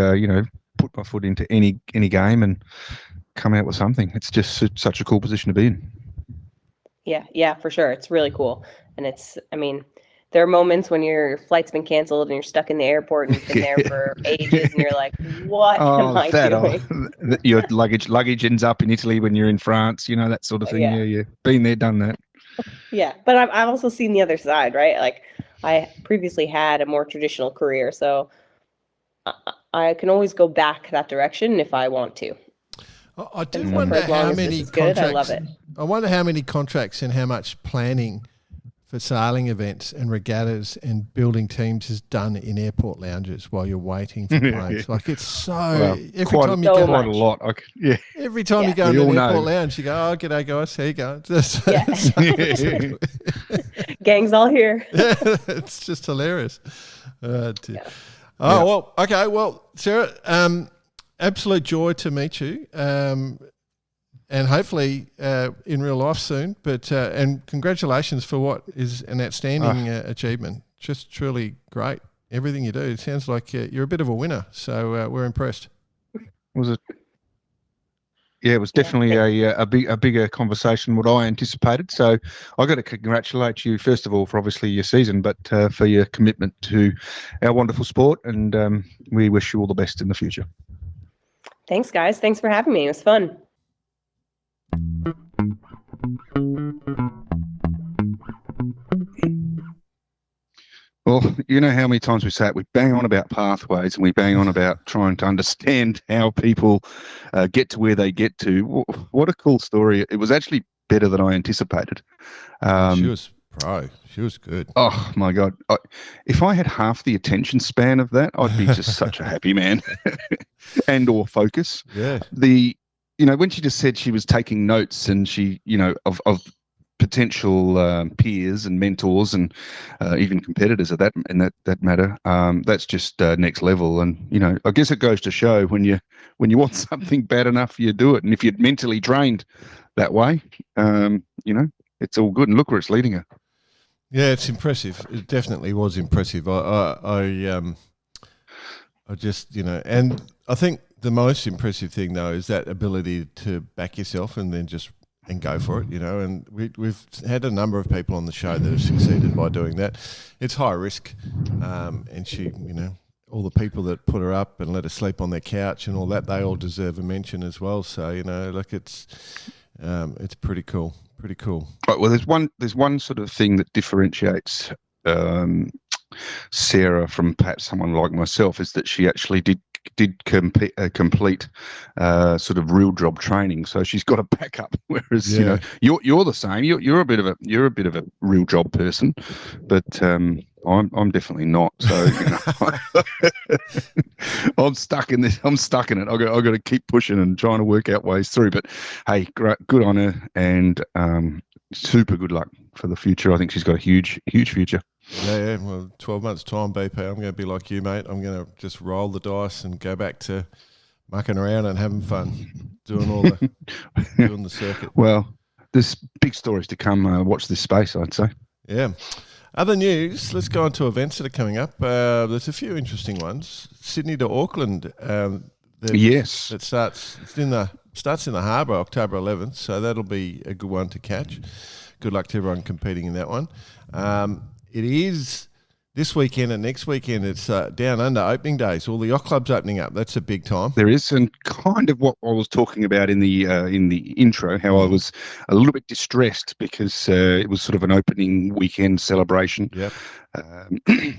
put my foot into any game and come out with something. It's just such a cool position to be in. Yeah, for sure. It's really cool. And there are moments when your flight's been canceled and you're stuck in the airport and you've been there for ages and you're like, what am I doing? Your luggage ends up in Italy when you're in France, that sort of thing. Yeah. Been there, done that. Yeah, but I've also seen the other side, right? Like I previously had a more traditional career, so I can always go back that direction if I want to. I do wonder how many contracts. I love it. I wonder how many contracts and how much planning for sailing events and regattas and building teams is done in airport lounges while you're waiting for planes. Like it's so every time you go quite a lot. Every time you go into an airport lounge, you go, "Oh, g'day guys, how you going?" Gang's all here. It's just hilarious. Well, okay. Well, Sarah, absolute joy to meet you, and hopefully in real life soon. But and congratulations for what is an outstanding achievement. Just truly great. Everything you do. It sounds like you're a bit of a winner. So we're impressed. Was it? Yeah, it was definitely a bigger conversation than what I anticipated. So I got to congratulate you first of all for obviously your season, but for your commitment to our wonderful sport, and we wish you all the best in the future. Thanks, guys. Thanks for having me. It was fun. Well, you know how many times we say it, we bang on about pathways and we bang on about trying to understand how people get to where they get to. What a cool story. It was actually better than I anticipated. She was pro. She was good. Oh, my God. If I had half the attention span of that, I'd be just such a happy man and or focus. Yeah. When she just said she was taking notes and she, of potential peers and mentors and even competitors at that matter, that's just next level. And I guess it goes to show when you want something bad enough, you do it. And if you're mentally drained that way, it's all good. And look where it's leading her. Yeah, it's impressive. It definitely was impressive. I just and I think the most impressive thing though is that ability to back yourself and then just and go for it, and we've had a number of people on the show that have succeeded by doing that. It's high risk, and she, all the people that put her up and let her sleep on their couch and all that, they all deserve a mention as well. So, it's pretty cool. Pretty cool. Right, well, there's one sort of thing that differentiates Sarah from perhaps someone like myself is that she actually did complete sort of real job training, so she's got a backup. Whereas you're the same. You're a bit of a real job person, but I'm definitely not. So I'm stuck in this. I'm stuck in it. I got to keep pushing and trying to work out ways through. But hey, good on her, and super good luck for the future. I think she's got a huge future. Yeah. Well, 12 months' time, BP, I'm going to be like you, mate. I'm going to just roll the dice and go back to mucking around and having fun, doing the circuit. Well, there's big stories to come. Watch this space, I'd say. Yeah. Other news, let's go on to events that are coming up. There's a few interesting ones. Sydney to Auckland. Yes. It starts in the harbour October 11th, so that'll be a good one to catch. Good luck to everyone competing in that one. It is this weekend and next weekend, it's down under opening days. All the yacht clubs opening up. That's a big time. There is, and kind of what I was talking about in the intro, how I was a little bit distressed because it was sort of an opening weekend celebration. Yep.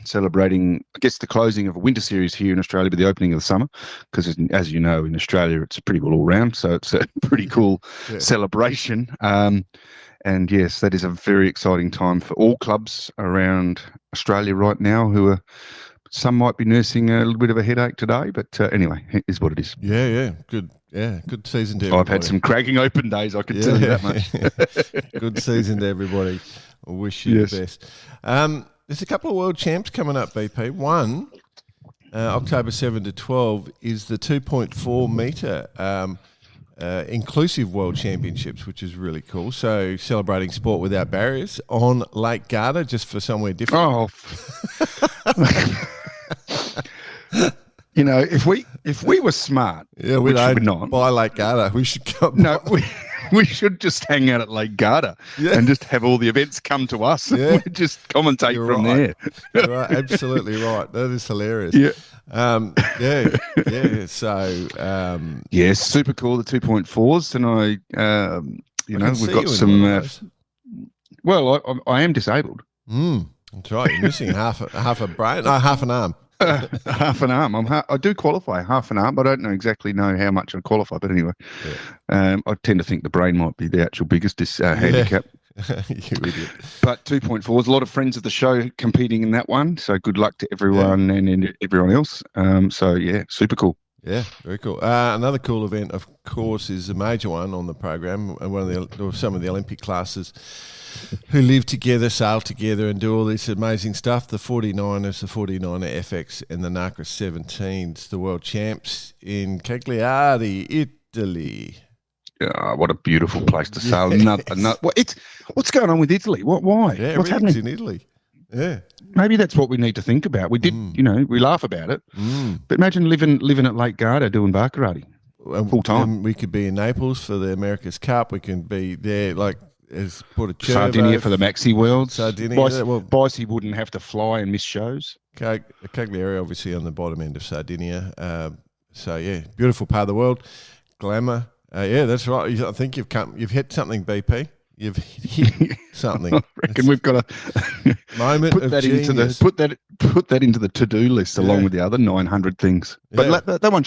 Celebrating, I guess, the closing of a winter series here in Australia, but the opening of the summer, because as you know, in Australia, it's pretty cool all round. So it's a pretty cool celebration. And yes, that is a very exciting time for all clubs around Australia right now some might be nursing a little bit of a headache today, but anyway, it is what it is. Yeah. Good season to everybody. I've had some cracking open days, I can tell you that much. Good season to everybody. I wish you the best. There's a couple of world champs coming up, BP. One, October 7 to 12, is the 2.4 metre inclusive world championships, which is really cool. So celebrating sport without barriers on Lake Garda, just for somewhere different. If we were smart, which we're not, by Lake Garda, we should come. No, we should just hang out at Lake Garda and just have all the events come to us. Yeah. And we just commentate from there. You're right, absolutely right. That is hilarious. Yeah. So, yes, super cool. The 2.4s, and we've got some. I am disabled. That's right. You're missing half a brain, half an arm. Half an arm. I do qualify half an arm, but I don't exactly know how much I qualify. But anyway, I tend to think the brain might be the actual biggest handicap. You idiot. But 2.4s, a lot of friends of the show competing in that one. So good luck to everyone and everyone else. Super cool. Yeah, very cool. Another cool event, of course, is a major one on the program. Some of the Olympic classes who live together, sail together, and do all this amazing stuff. The 49ers, the 49er FX, and the NACRA 17s, the world champs in Cagliari, Italy. What a beautiful place to sail. What's going on with Italy? Why? Yeah, what's happening in Italy? Yeah. Maybe that's what we need to think about. We did, we laugh about it. But imagine living at Lake Garda doing bar karate full time. We could be in Naples for the America's Cup. We can be there, like, as Porto Sardinia for the Maxi Worlds. Sardinia. Boise wouldn't have to fly and miss shows. Cagliari, obviously, on the bottom end of Sardinia. Beautiful part of the world. Glamour. That's right. I think you've hit something, BP. You've hit something. I reckon we've got to moment put that into the to-do list along with the other 900 things. But that one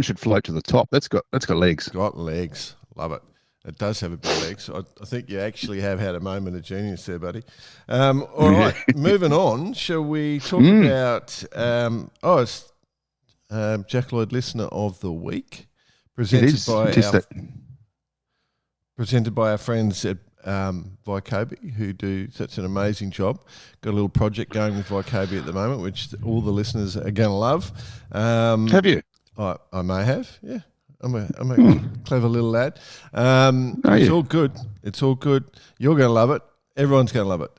should float to the top. That's got legs. Got legs. Love it. It does have a bit of legs. I think you actually have had a moment of genius there, buddy. All right, moving on. Shall we talk about it's Jack Lloyd Listener of the Week, presented by our friends at Vycobi, who do such an amazing job. Got a little project going with Vycobi at the moment, which all the listeners are going to love. Have you? I may have, yeah. I'm a clever little lad. It's all good. It's all good. You're going to love it. Everyone's going to love it.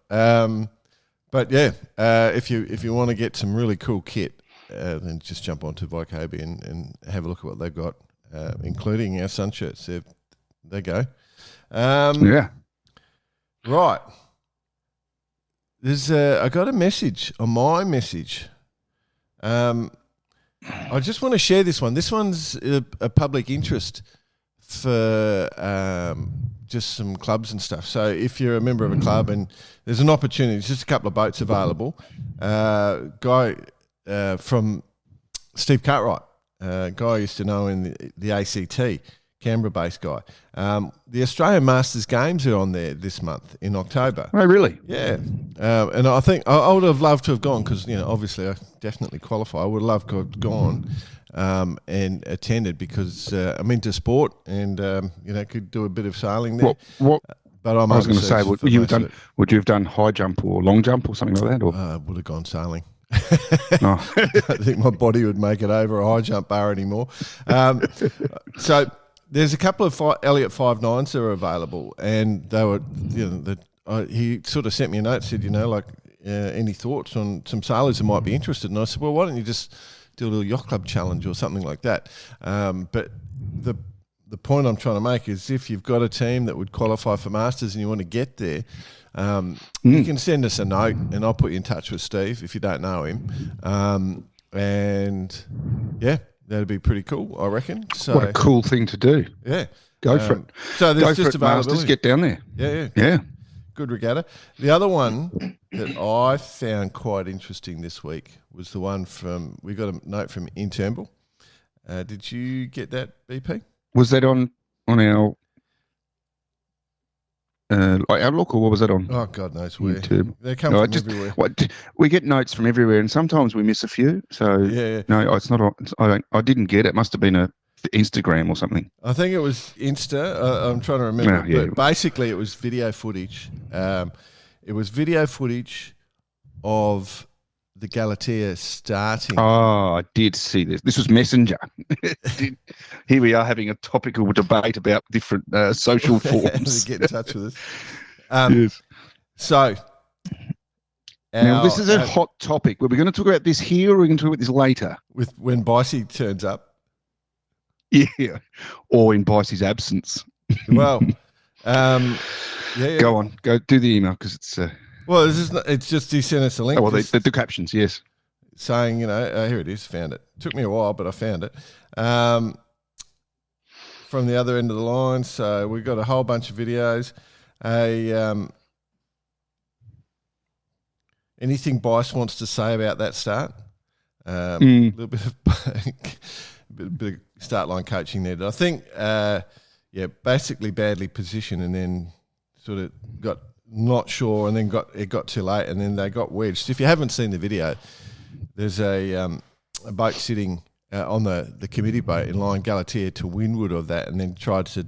If you want to get some really cool kit, then just jump onto Vycobi and have a look at what they've got, including our sun shirts. There they go. Right. I got a message on my message. I just want to share this one. This one's a public interest for just some clubs and stuff. So if you're a member of a club and there's an opportunity, there's just a couple of boats available. Guy from Steve Cartwright, guy I used to know in the ACT, Canberra-based guy. The Australian Masters Games are on there this month in October. Oh, really? Yeah. And I think I would have loved to have gone because, obviously I definitely qualify. I would have loved to have gone and attended because I'm into sport and, could do a bit of sailing there. What? But I was going to say, would you have done high jump or long jump or something like that? Or? I would have gone sailing. I think my body would make it over a high jump bar anymore. So there's a couple of Elliott 5.9s that are available, and they were, he sort of sent me a note, said, any thoughts on some sailors who might be interested? And I said, well, why don't you just do a little yacht club challenge or something like that? But the point I'm trying to make is if you've got a team that would qualify for Masters and you want to get there, you can send us a note and I'll put you in touch with Steve if you don't know him. And yeah, that'd be pretty cool, I reckon. So, what a cool thing to do. Yeah. Go for it. So there's Go just for it, Masters. availability. Get down there. Yeah. Good regatta. The other one that I found quite interesting this week was the one we got a note from in Turnbull. Did you get that, BP? Was that on our Outlook, or what was that on? Oh, God knows where. YouTube. They come from everywhere. We get notes from everywhere, and sometimes we miss a few. So no, it's not. I didn't get it. Must have been a Instagram or something. I think it was Insta. I'm trying to remember. But basically, it was video footage. It was video footage of the Galatea starting. Oh, I did see this. This was Messenger. Here we are having a topical debate about different social forms. Get in touch with us. Yes. So, now this is a hot topic. Were we going to talk about this here, or are we going to talk about this later? With when Bicey turns up. Yeah, or in Bicey's absence. Well, Go on, go do the email because it's. Well, it's just he sent us a link. Oh, well, the captions, yes. Saying, here it is, found it. Took me a while, but I found it. From the other end of the line, so we've got a whole bunch of videos. Anything Bice wants to say about that start? A little bit of bit of start line coaching there. I think, basically badly positioned and then sort of got not sure and then it got too late and then they got wedged. If you haven't seen the video, there's a boat sitting on the committee boat in line Galatea to windward of that and then tried to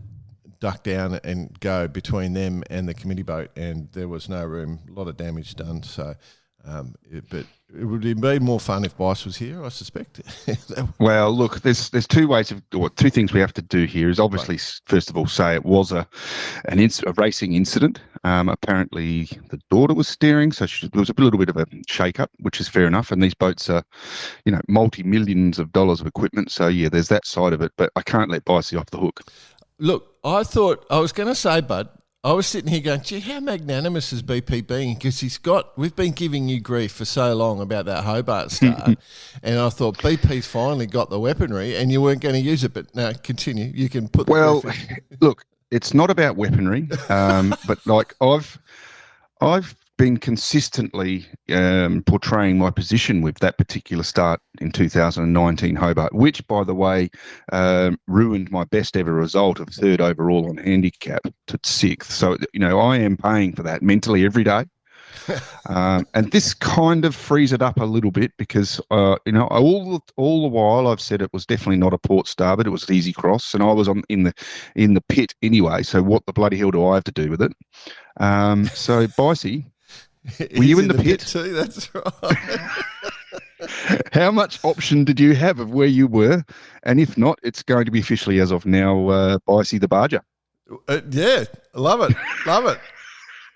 duck down and go between them and the committee boat and there was no room, a lot of damage done. So, but it would be more fun if Bice was here, I suspect. Well, look, there's two things we have to do here. Is obviously, first of all, say it was a racing incident. Apparently, the daughter was steering, so there was a little bit of a shake-up, which is fair enough. And these boats are, multi-millions of dollars of equipment. So yeah, there's that side of it. But I can't let Bicey off the hook. Look, I was going to say, Bud. I was sitting here going, gee, how magnanimous has BP been? Because we've been giving you grief for so long about that Hobart start. And I thought BP's finally got the weaponry and you weren't going to use it. But no, continue. You can put look, it's not about weaponry. But like I've been consistently portraying my position with that particular start in 2019 Hobart, which, by the way, ruined my best ever result of third overall on handicap to sixth. So, I am paying for that mentally every day. And this kind of frees it up a little bit because, all the while I've said it was definitely not a port starboard, it was an easy cross, and I was in the pit anyway. So what the bloody hell do I have to do with it? So Bicey, were you in the pit too? That's right. How much option did you have of where you were? And if not, it's going to be officially as of now, Bicey the Barger. Yeah, love it.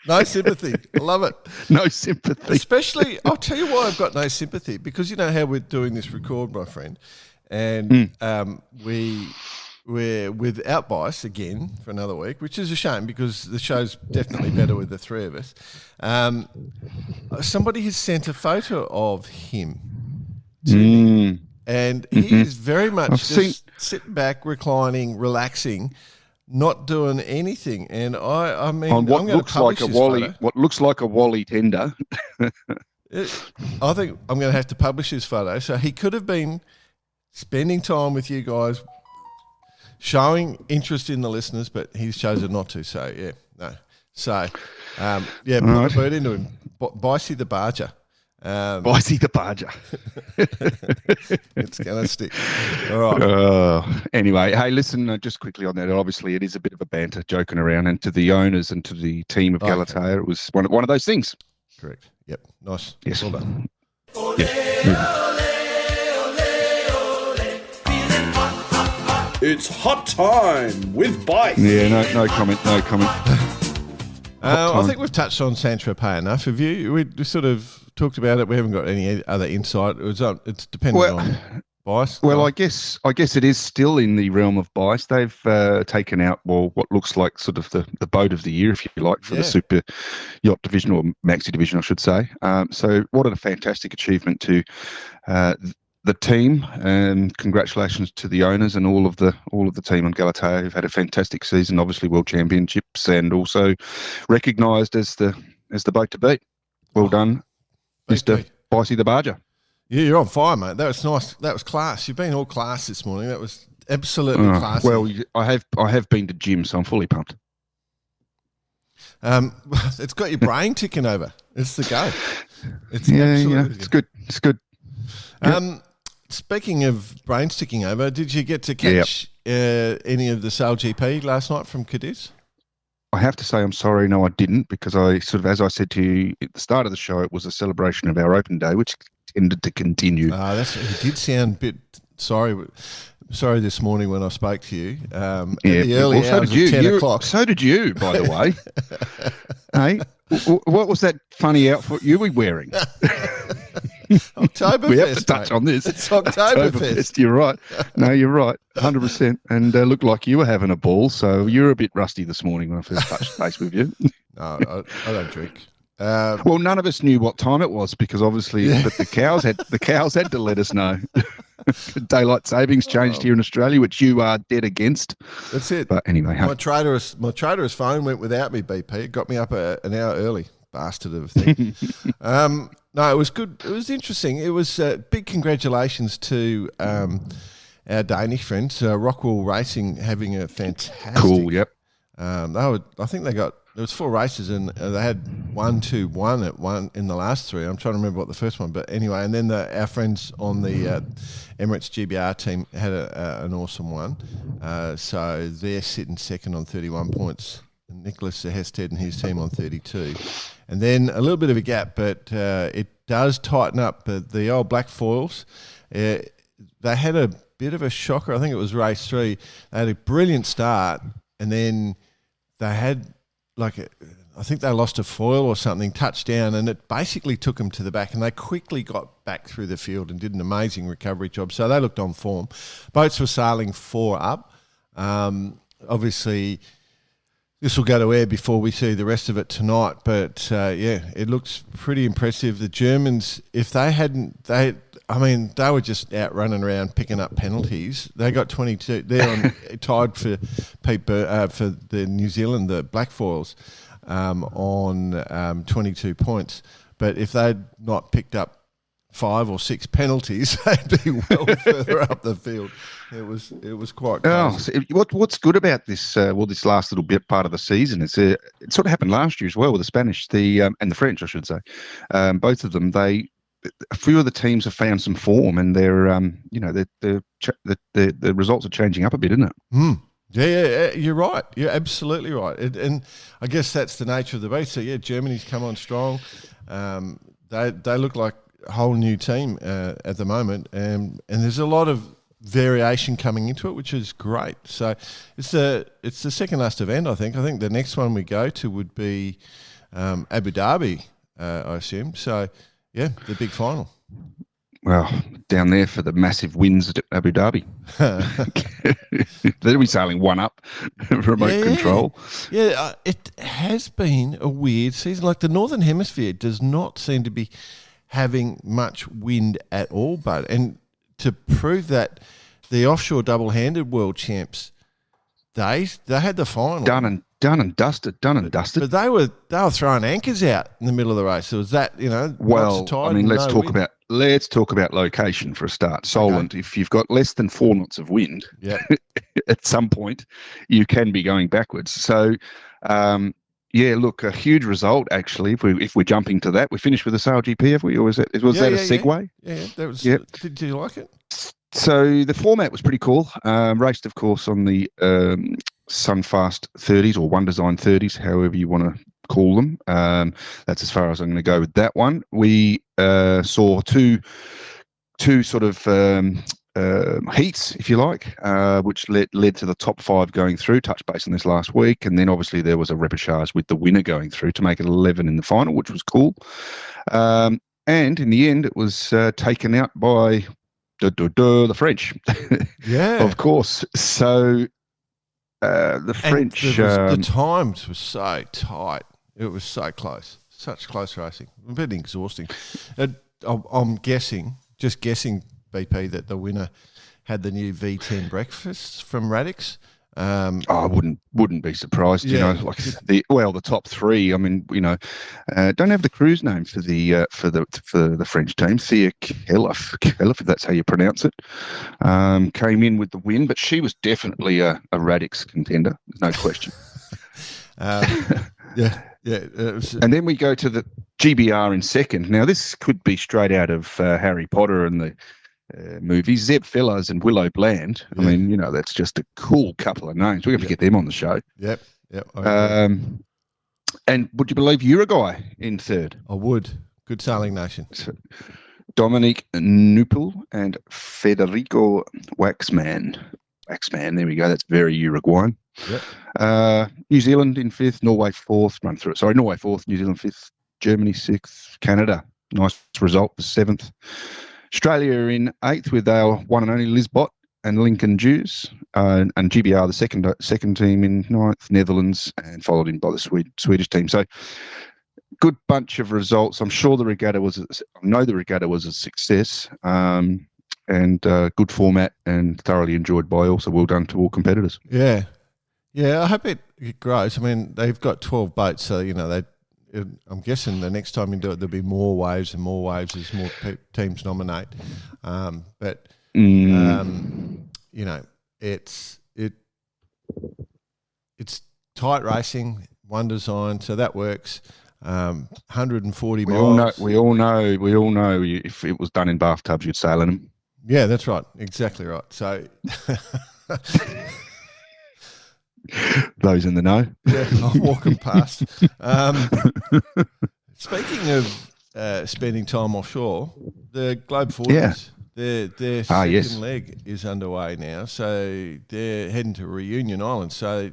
No sympathy. Love it. No sympathy. Especially, I'll tell you why I've got no sympathy, because you know how we're doing this record, my friend, and we're without Bice again for another week, which is a shame because the show's definitely better with the three of us. Somebody has sent a photo of him to me, and he is very much sitting back, reclining, relaxing, not doing anything. And I mean, on what I'm going looks to publish like a this Wally, photo. what looks like a Wally tender. I think I'm going to have to publish his photo. So he could have been spending time with you guys, showing interest in the listeners, but he's chosen not to. So yeah, no. So put a bird into him. Bicey the Barger. Bicey the Barger. It's going to stick. All right. Anyway, hey, listen, just quickly on that. Obviously, it is a bit of a banter, joking around, and to the owners and to the team of Galatea, it was one of those things. Correct. Yep. Nice. Yes. Well done. It's hot time with Bike. Yeah, no comment. I think we've touched on Saint-Tropez enough. Have you? We sort of talked about it. We haven't got any other insight. It's dependent on bias? Well, I guess it is still in the realm of bias. They've taken out what looks like sort of the boat of the year, if you like, for the super yacht division or maxi division, I should say. So, what a fantastic achievement to the team, and congratulations to the owners and all of the team on Galatea who've had a fantastic season. Obviously, world championships, and also recognised as the boat to beat. Well done, Mr. Bicey the Barger. Yeah, you're on fire, mate. That was nice. That was class. You've been all class this morning. That was absolutely classy. Well, I have been to gym, so I'm fully pumped. It's got your brain ticking over. It's the go. It's It's good. It's good. Speaking of brains ticking over, did you get to catch any of the Sail GP last night from Cadiz? I have to say I'm sorry. No, I didn't, because I sort of, as I said to you at the start of the show, it was a celebration of our open day, which tended to continue. It did sound a bit sorry this morning when I spoke to you. The early hours of 10 o'clock. So did you, by the way. Hey, what was that funny outfit you were wearing? Oktoberfest. We have to touch on this. It's Oktoberfest. You're right. No, you're right. 100%. And looked like you were having a ball, so you're a bit rusty this morning when I first touched base with you. No, I don't drink. Well, none of us knew what time it was, because obviously but the cows had to let us know. Daylight savings changed here in Australia, which you are dead against. That's it. But anyway, my trader's phone went without me, BP. It got me up an hour early. Bastard of a thing. No, it was good. It was interesting. It was big congratulations to our Danish friends, Rockwell Racing, having a fantastic. Cool. Yep. I think they got. There was 4 races, and they had 1, 2, 1 at one in the last 3. I'm trying to remember what the first one, but anyway. And then our friends on the Emirates GBR team had an awesome one. So they're sitting second on 31 points. Nicholas Hested and his team on 32. And then a little bit of a gap, but it does tighten up. The old Black Foils, they had a bit of a shocker. I think it was race 3. They had a brilliant start, and then they had I think they lost a foil or something, touched down, and it basically took them to the back, and they quickly got back through the field and did an amazing recovery job. So they looked on form. Boats were sailing 4 up. Obviously, this will go to air before we see the rest of it tonight, but it looks pretty impressive. The Germans, if they hadn't, they were just out running around picking up penalties. They got 22. They're tied for for the New Zealand, the Black Foils, on 22 points. But if they'd not picked up 5 or 6 penalties, they'd be well further up the field. It was quite crazy. So what's good about this? This last little bit part of the season, it sort of happened last year as well with the Spanish, and the French, I should say. Both of them, a few of the teams have found some form, and they're the results are changing up a bit, isn't it? Mm. Yeah, you're right. You're absolutely right. And I guess that's the nature of the beast. So yeah, Germany's come on strong. They look like a whole new team at the moment, and there's a lot of variation coming into it, which is great. So it's the second last event, I think. I think the next one we go to would be Abu Dhabi, I assume. So yeah, the big final. Well, down there for the massive wins at Abu Dhabi. They'll be sailing 1 up, remote control. Yeah, it has been a weird season. Like the Northern Hemisphere does not seem to be having much wind at all. And to prove that, the offshore double-handed world champs, they had the final. Done and dusted. But they were throwing anchors out in the middle of the race. So was that, well, I mean, let's talk about location for a start. Solent, if you've got less than 4 knots of wind, at some point you can be going backwards. So, look, a huge result actually. If we're jumping to that, we finished with the Sail GP, have we? Or was that a segue? Yeah, that was. Yep. Did you like it? So the format was pretty cool. Raced, of course, on the Sunfast 30s or One Design 30s, however you want to call them. That's as far as I'm going to go with that one. We saw two sort of heats, if you like, which led to the top 5 going through. Touch base on this last week, and then obviously there was a repechage with the winner going through to make it 11 in the final, which was cool. And in the end, it was taken out by The French. Yeah. Of course. So the French. The times were so tight. It was so close. Such close racing. A bit exhausting. I'm guessing, BP, that the winner had the new V10 breakfasts from Radix. I wouldn't be surprised. You know, like the top three. I mean, don't have the cruise name for the French team. Thea Kelif, if that's how you pronounce it, came in with the win, but she was definitely a Radix contender, no question. And then we go to the GBR in second. Now this could be straight out of Harry Potter and the movies. Zeb Fellows and Willow Bland. I mean, that's just a cool couple of names. We have to get them on the show. Yep. And would you believe Uruguay in third? I would. Good sailing nation. So, Dominique Nupel and Federico Waxman. There we go. That's very Uruguayan. Yep. New Zealand in fifth, Norway fourth. Norway fourth, New Zealand fifth, Germany sixth, Canada. Nice result, seventh. Australia in eighth with our one and only Lisbot and Lincoln Jews, and GBR the second team in ninth, Netherlands, and followed in by the Swedish team. So good bunch of results. I'm sure the regatta was a success, and good format and thoroughly enjoyed by all. So well done to all competitors. Yeah. I hope it grows. I mean, they've got 12 boats, so I'm guessing the next time you do it, there'll be more waves as more teams nominate. It's tight racing, one design, so that works. 140 miles. We all know. If it was done in bathtubs, you'd sail in them. Yeah, that's right. Exactly right. So. Those in the know. Yeah, I'm walking past. Speaking of spending time offshore, the Globe 40s, their second leg is underway now. So they're heading to Reunion Island. So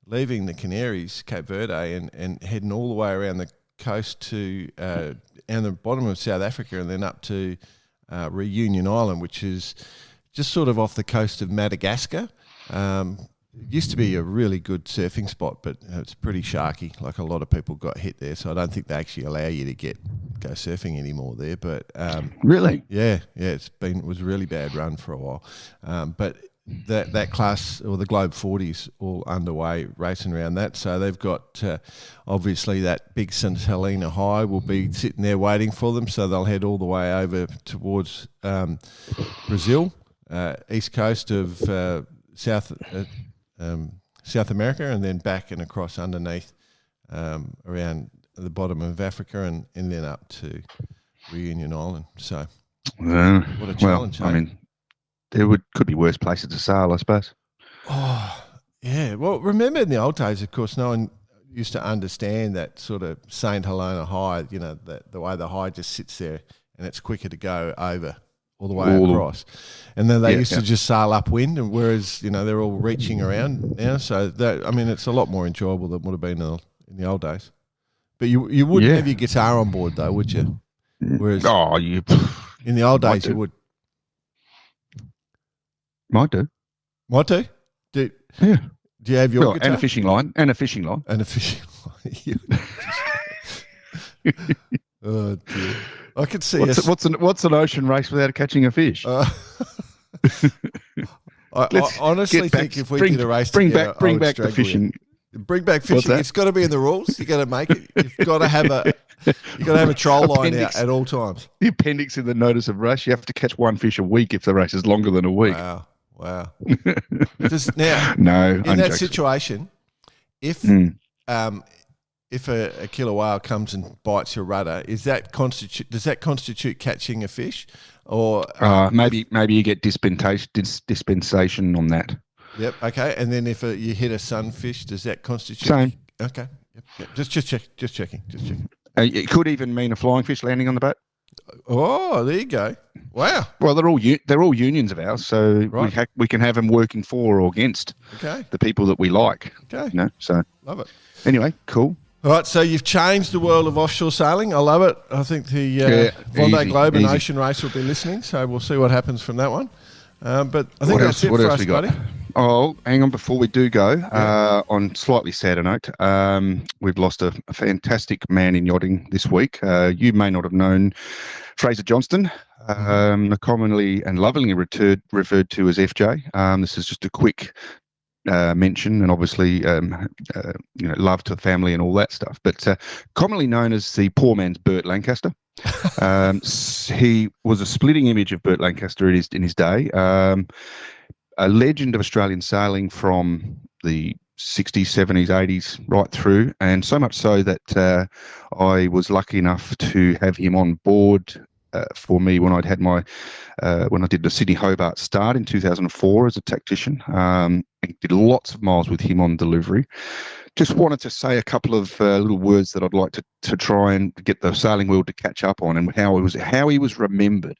leaving the Canaries, Cape Verde, and heading all the way around the coast to and the bottom of South Africa, and then up to Reunion Island, which is just sort of off the coast of Madagascar. It used to be a really good surfing spot, but it's pretty sharky. Like a lot of people got hit there, so I don't think they actually allow you to go surfing anymore there. But really, yeah, it was a really bad run for a while. But that class, or the Globe 40s, all underway racing around that. So they've got obviously that big St Helena High will be sitting there waiting for them. So they'll head all the way over towards Brazil, east coast of South America, and then back and across underneath around the bottom of Africa, and then up to Reunion Island. So what a challenge. I mean, could be worse places to sail, I suppose. Oh, yeah. Well, remember in the old days, of course, no one used to understand that sort of St Helena High, the way the high just sits there and it's quicker to go over all the way across. And then they used to just sail upwind, and whereas, they're all reaching around now. So, it's a lot more enjoyable than would have been in the old days. But you wouldn't have your guitar on board, though, would you? Whereas in the old days, you would. Might do. Do you have your guitar? And a fishing line. Oh, dear. I could see what's an ocean race without catching a fish? I honestly think if we did a race together, bring back the fishing. Bring back fishing. It's got to be in the rules. You got to make it. You've got to have a troll line out at all times. The appendix in the notice of race: you have to catch one fish a week if the race is longer than a week. Wow. No. In that situation, if a killer whale comes and bites your rudder, does that constitute catching a fish, or maybe you get dispensation on that? Yep. Okay. And then if you hit a sunfish, does that constitute? Same. Okay. Yep. Just checking. It could even mean a flying fish landing on the boat. Oh, there you go. Wow. Well, they're all unions of ours, so we can have them working for or against the people that we like. Okay. So love it. Anyway, cool. All right, so you've changed the world of offshore sailing. I love it. I think the Vendée easy, Globe and easy. Ocean Race will be listening, so we'll see what happens from that one. But I think What that's else? it What for else us, we got? buddy. Oh, hang on before we do go. On slightly sadder note, we've lost a fantastic man in yachting this week. You may not have known Fraser Johnston, commonly and lovingly referred to as FJ. This is just a quick mention, and obviously, love to the family and all that stuff. But commonly known as the poor man's Burt Lancaster. He was a splitting image of Burt Lancaster in his day. A legend of Australian sailing from the 60s, 70s, 80s, right through, and so much so that I was lucky enough to have him on board for me when I'd had my when I did the Sydney Hobart start in 2004 as a tactician. I did lots of miles with him on delivery. Just wanted to say a couple of little words that I'd like to try and get the sailing world to catch up on, and how he was remembered.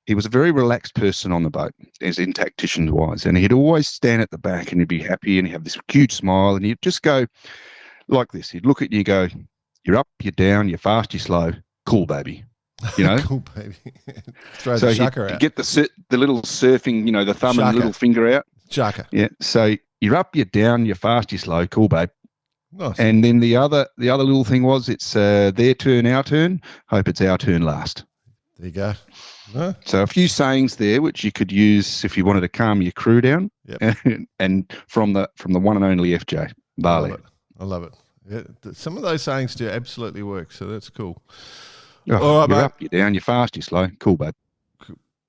He was a very relaxed person on the boat, as in tacticians wise, and he'd always stand at the back and he'd be happy and he'd have this huge smile, and he'd just go like this. He'd look at you and go, "You're up, you're down, you're fast, you're slow, cool, baby." You know, Cool, baby. Throw so the he'd shaka out. get the little surfing, the thumb and Shaka. the little finger out. Shaka. Yeah. So you're up, you're down, you're fast, you're slow, cool, babe. Nice. And then the other little thing was, it's their turn, our turn. Hope it's our turn last. There you go. Huh? So a few sayings there which you could use if you wanted to calm your crew down. Yep. And from the one and only FJ Barley. I love it. Yeah, some of those sayings do absolutely work, so that's cool. Oh, All right, you're mate. up, you're down, you're fast, you're slow, cool, babe.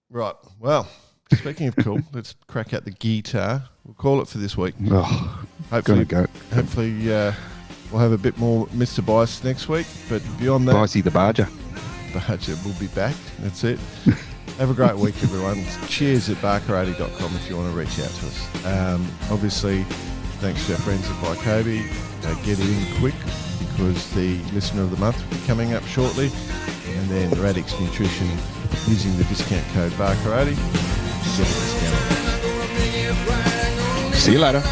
Right. Well, speaking of cool, let's crack out the guitar. We'll call it for this week. Oh, Hopefully, gonna go. hopefully we'll have a bit more Mr. Bice next week. But beyond that, Bicey the Barger. Budget will be back. That's it. Have a great week, everyone. Cheers at barkarati.com if you want to reach out to us. Obviously, thanks to our friends at Bicobi. Get in quick because the Listener of the Month will be coming up shortly. And then Radix Nutrition using the discount code barkarati to get a discount. See you later.